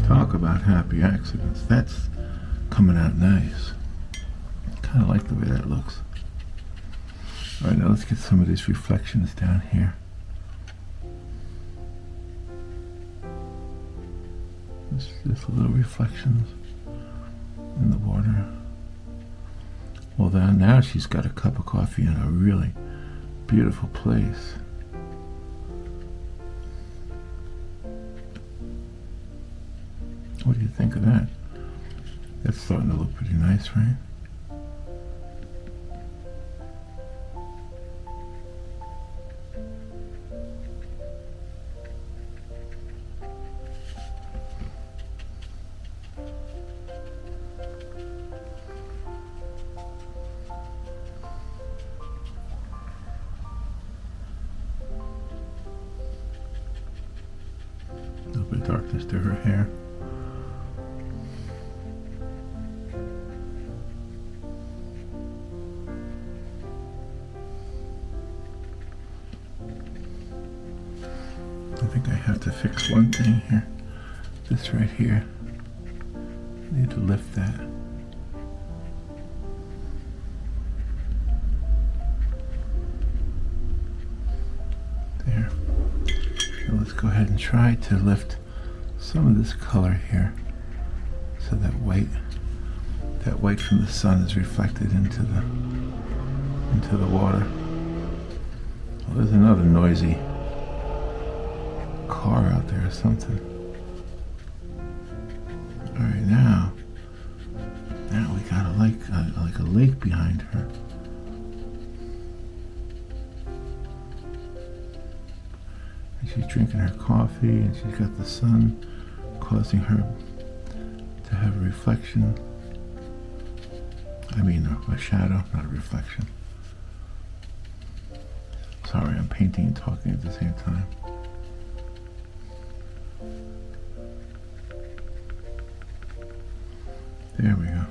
Speaker 1: Talk about happy accidents. That's coming out nice. Kind of like the way that looks. Alright, now let's get some of these reflections down here. Just little reflections in the water. Well, now she's got a cup of coffee in a really beautiful place. What do you think of that? That's starting to look pretty nice, right? A little bit of darkness to her hair. I think I have to fix one thing here. This right here. I need to lift that. There. Now let's go ahead and try to lift some of this color here, so that white from the sun is reflected into the water. Well, there's another noisy car out there or something. All right, now we got like a lake behind her. And she's drinking her coffee, and she's got the sun causing her to have a reflection. I mean, a shadow, not a reflection. Sorry, I'm painting and talking at the same time. There we go.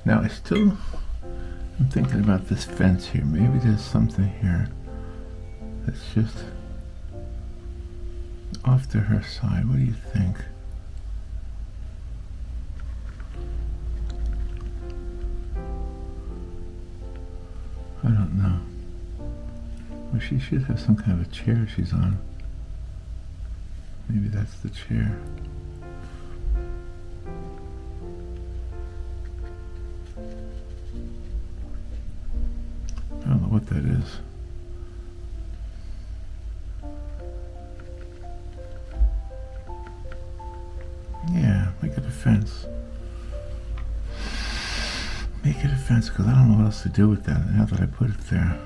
Speaker 1: Now I'm thinking about this fence here. Maybe there's something here that's just off to her side. What do you think? I don't know. Well, she should have some kind of a chair she's on. Maybe that's the chair. I don't know what that is. Yeah, make it a fence. Make it a fence, because I don't know what else to do with that now that I put it there.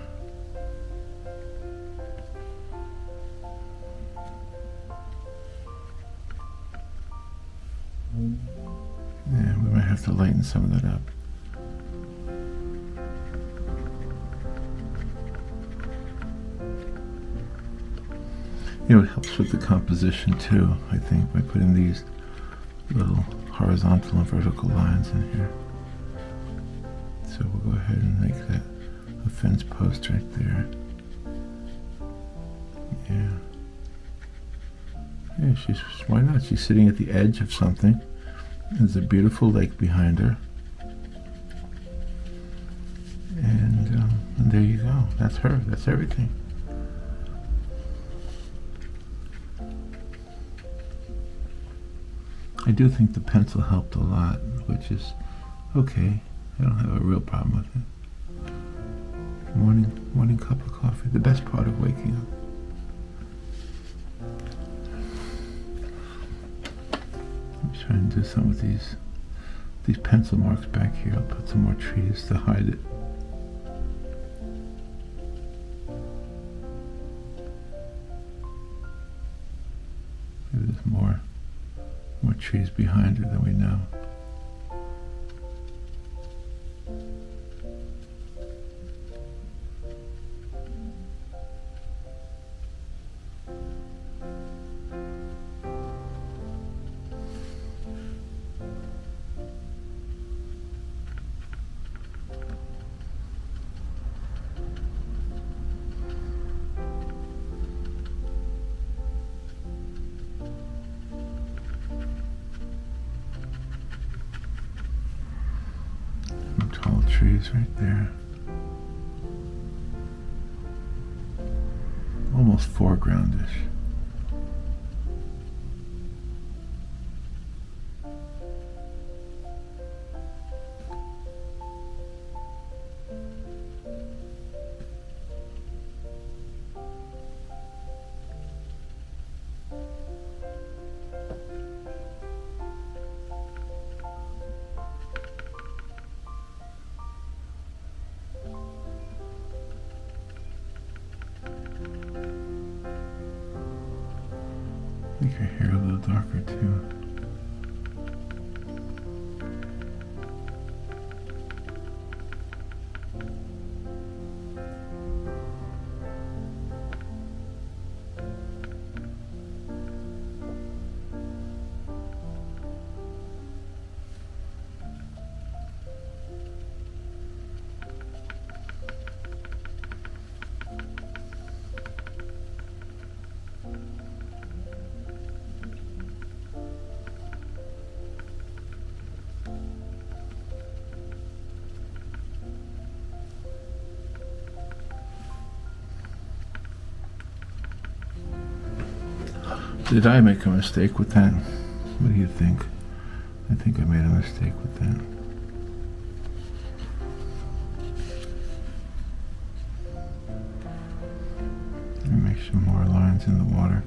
Speaker 1: Yeah, we might have to lighten some of that up. You know, it helps with the composition too, I think, by putting these little horizontal and vertical lines in here. So we'll go ahead and make that a fence post right there. Yeah. Yeah, why not? She's sitting at the edge of something. There's a beautiful lake behind her. And there you go. That's her. That's everything. I do think the pencil helped a lot, which is okay. I don't have a real problem with it. Morning cup of coffee. The best part of waking up. I'm trying to do some of these pencil marks back here. I'll put some more trees to hide it. Maybe there's more trees behind her than we know. Tall trees right there. Almost foregroundish. Make her hair a little darker too. Did I make a mistake with that? What do you think? I think I made a mistake with that. Let me make some more lines in the water.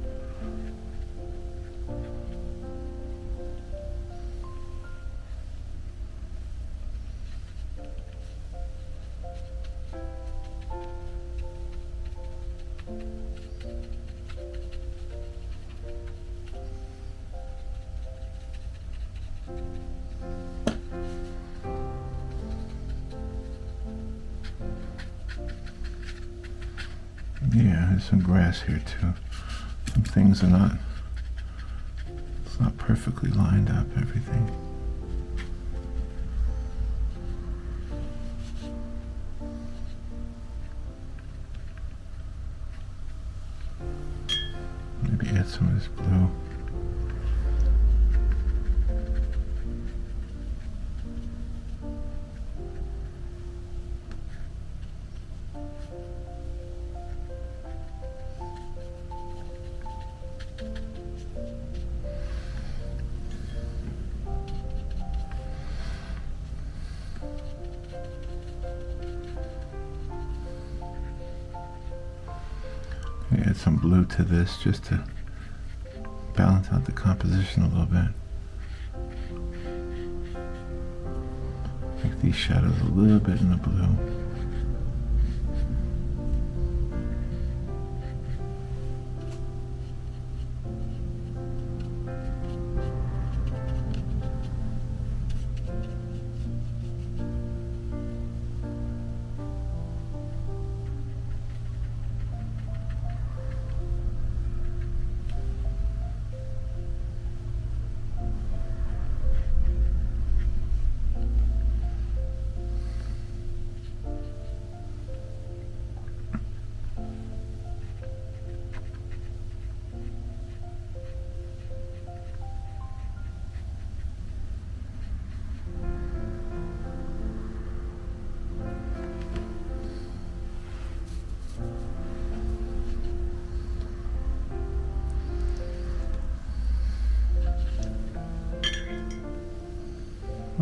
Speaker 1: Yeah, there's some grass here too. Some things are not, it's not perfectly lined up, everything. Maybe add some of this blue. Add some blue to this just to balance out the composition a little bit. Make these shadows a little bit in the blue.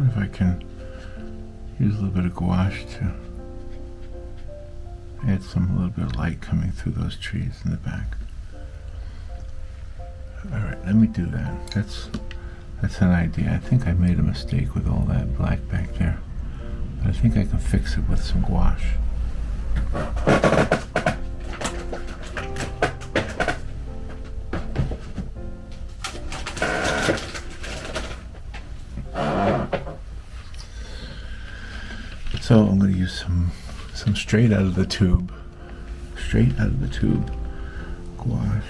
Speaker 1: What if I can use a little bit of gouache to add a little bit of light coming through those trees in the back. Alright, let me do that. That's an idea. I think I made a mistake with all that black back there. But I think I can fix it with some gouache. So I'm going to use some straight out of the tube gouache.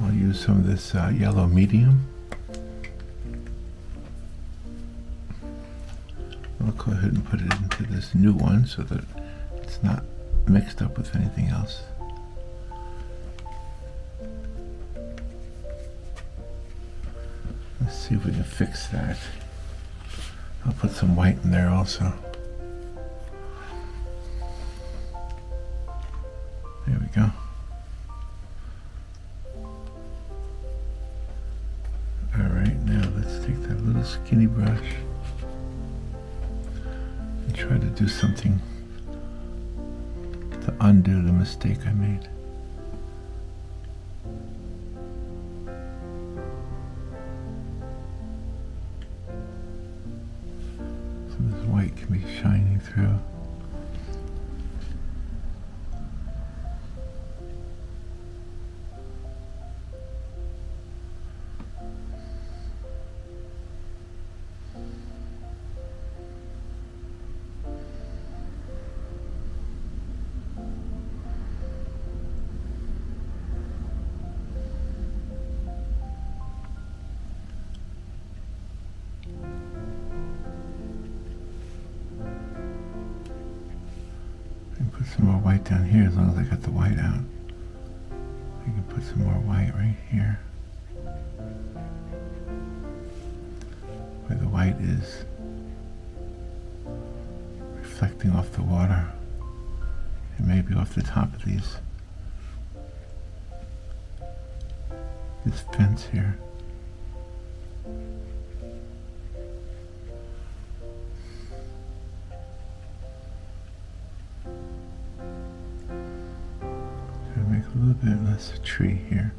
Speaker 1: I'll use some of this yellow medium. I'll go ahead and put it into this new one so that it's not mixed up with anything else. Let's see if we can fix that. I'll put some white in there also. There we go. Alright, now let's take that little skinny brush and try to do something to undo the mistake I made. So this white can be shining through. Put some more white down here as long as I got the white out. I can put some more white right here. Where the white is reflecting off the water and maybe off the top of this fence here. Make a little bit less tree here.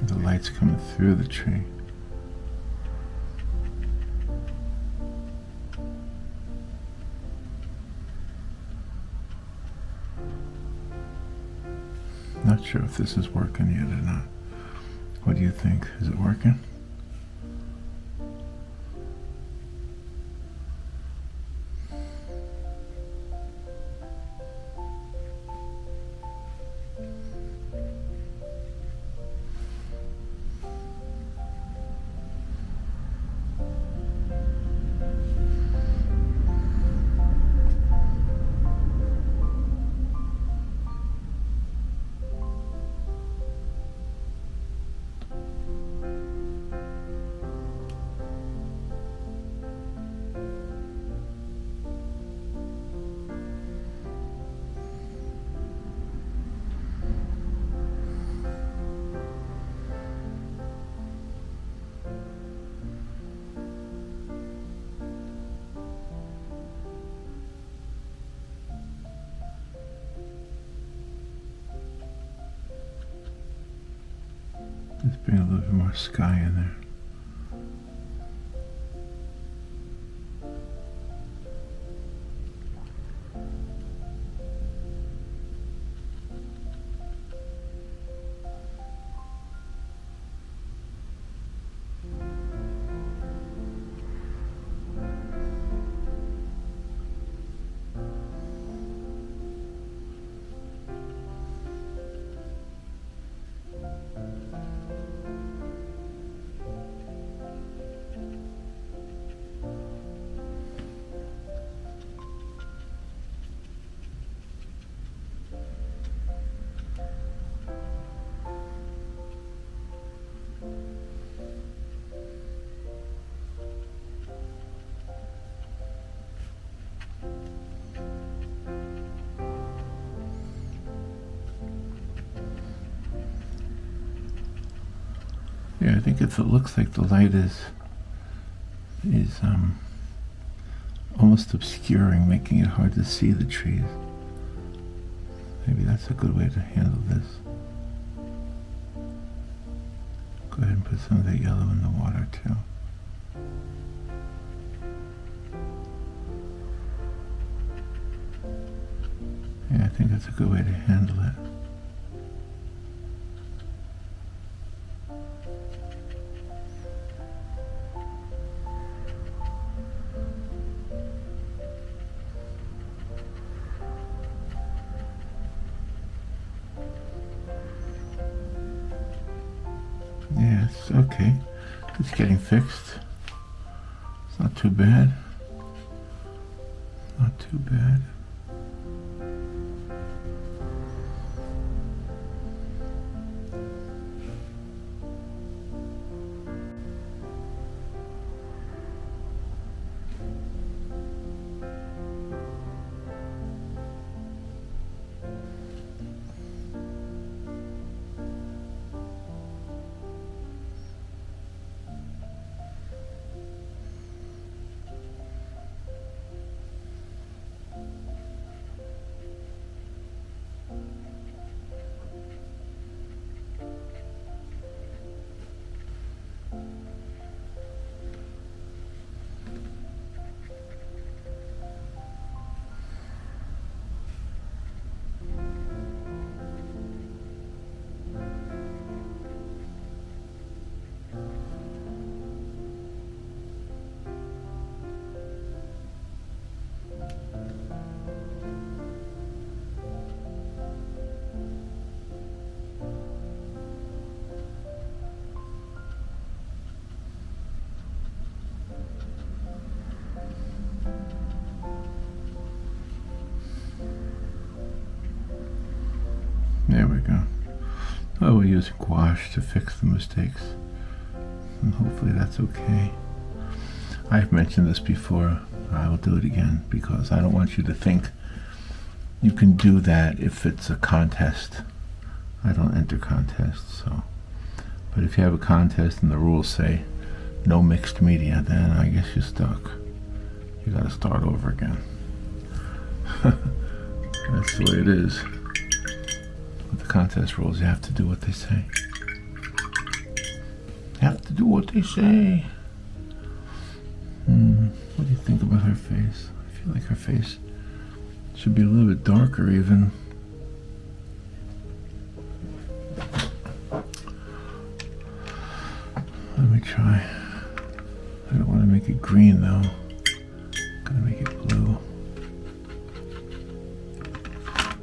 Speaker 1: The light's coming through the tree. Not sure if this is working yet or not. What do you think? Is it working? Let's bring a little bit more sky in there. Yeah, I think it looks like the light is almost obscuring, making it hard to see the trees. Maybe that's a good way to handle this. Go ahead and put some of that yellow in the water too. Yeah, I think that's a good way to handle it. Yeah, it's okay. It's getting fixed. It's not too bad. Not too bad. There we go. Oh, we're using gouache to fix the mistakes. And hopefully that's okay. I've mentioned this before. I will do it again because I don't want you to think you can do that if it's a contest. I don't enter contests, so. But if you have a contest and the rules say no mixed media, then I guess you're stuck. You gotta start over again. That's the way it is. With the contest rules, you have to do what they say. You have to do what they say. What do you think about her face? I feel like her face should be a little bit darker even. Let me try. I don't want to make it green though. I'm gonna make it blue.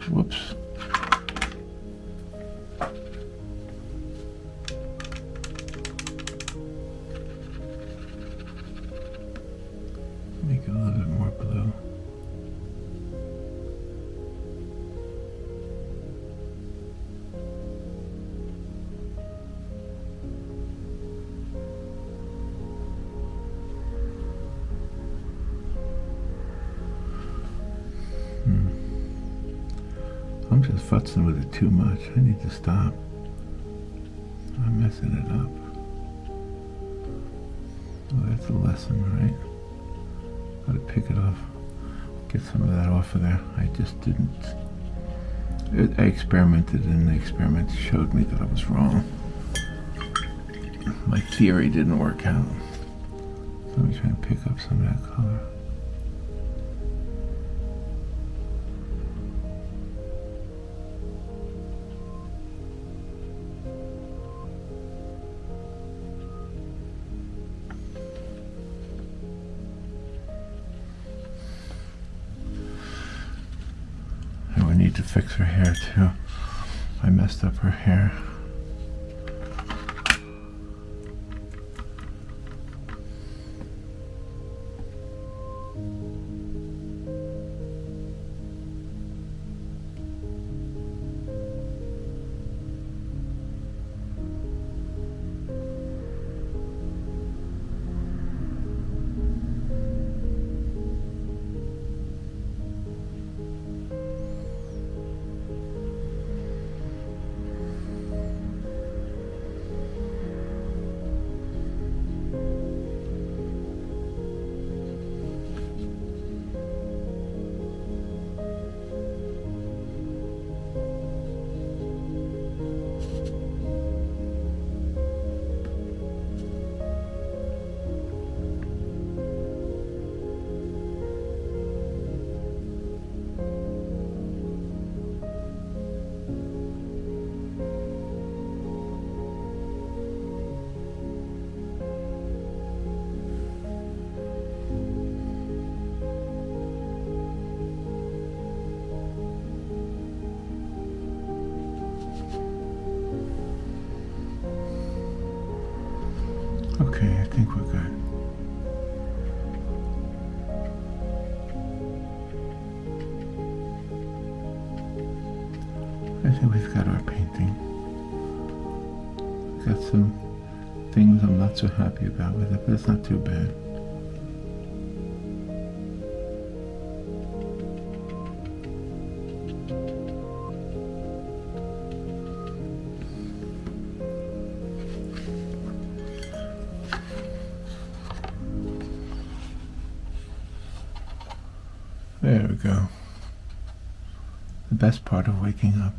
Speaker 1: Whoops. Make it a little bit more blue. I'm just futzing with it too much. I need to stop. I'm messing it up. Oh, that's a lesson, right? Gotta pick it off. Get some of that off of there. I just didn't. I experimented and the experiment showed me that I was wrong. My theory didn't work out. So let me try and pick up some of that color. I need to fix her hair too. I messed up her hair. think we're good. I think we've got our painting. Got some things I'm not so happy about with it, but it's not too bad. There we go. The best part of waking up.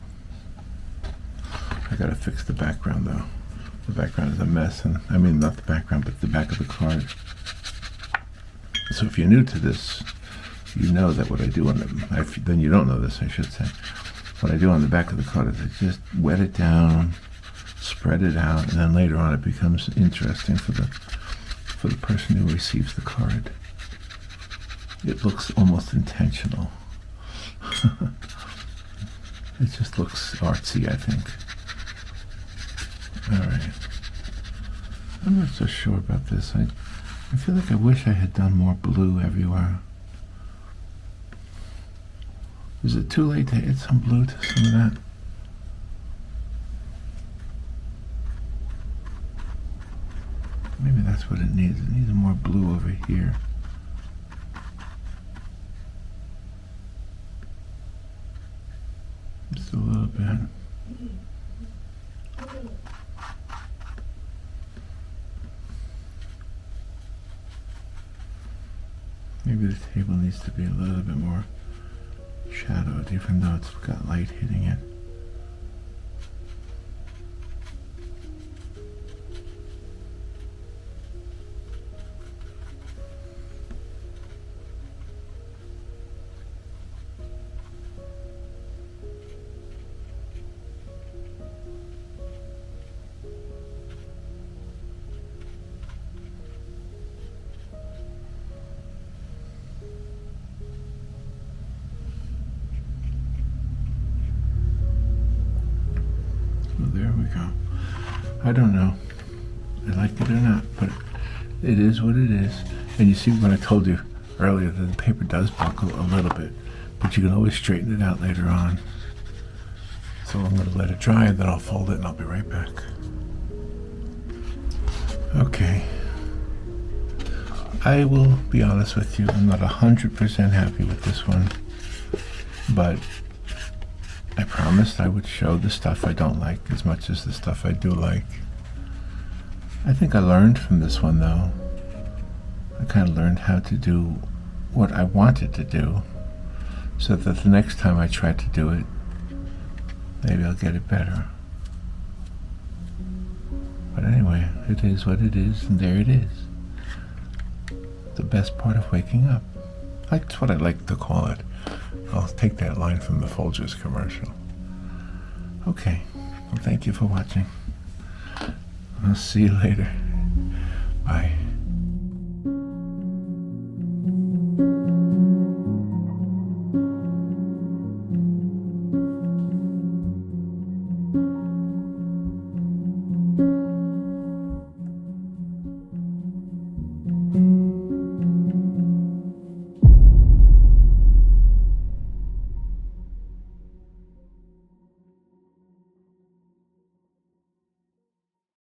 Speaker 1: I gotta fix the background though. The background is a mess, and I mean not the background, but the back of the card. So if you're new to this, you know that what I do on the, then you don't know this, I should say. What I do on the back of the card is I just wet it down, spread it out, and then later on it becomes interesting for the person who receives the card. It looks almost intentional. It just looks artsy, I think. Alright. I'm not so sure about this. I feel like I wish I had done more blue everywhere. Is it too late to add some blue to some of that? Maybe that's what it needs. It needs more blue over here. Just a little bit. Maybe the table needs to be a little bit more shadowed, even though it's got light hitting it. There we go. I don't know if I like it or not, but it is what it is. And you see when I told you earlier that the paper does buckle a little bit, but you can always straighten it out later on. So I'm going to let it dry and then I'll fold it and I'll be right back. Okay. I will be honest with you, I'm not 100% happy with this one, but I promised I would show the stuff I don't like as much as the stuff I do like. I think I learned from this one though. I kind of learned how to do what I wanted to do, so that the next time I try to do it, maybe I'll get it better. But anyway, it is what it is, and there it is. The best part of waking up. That's what I like to call it. I'll take that line from the Folgers commercial. Okay, well thank you for watching. I'll see you later. Bye.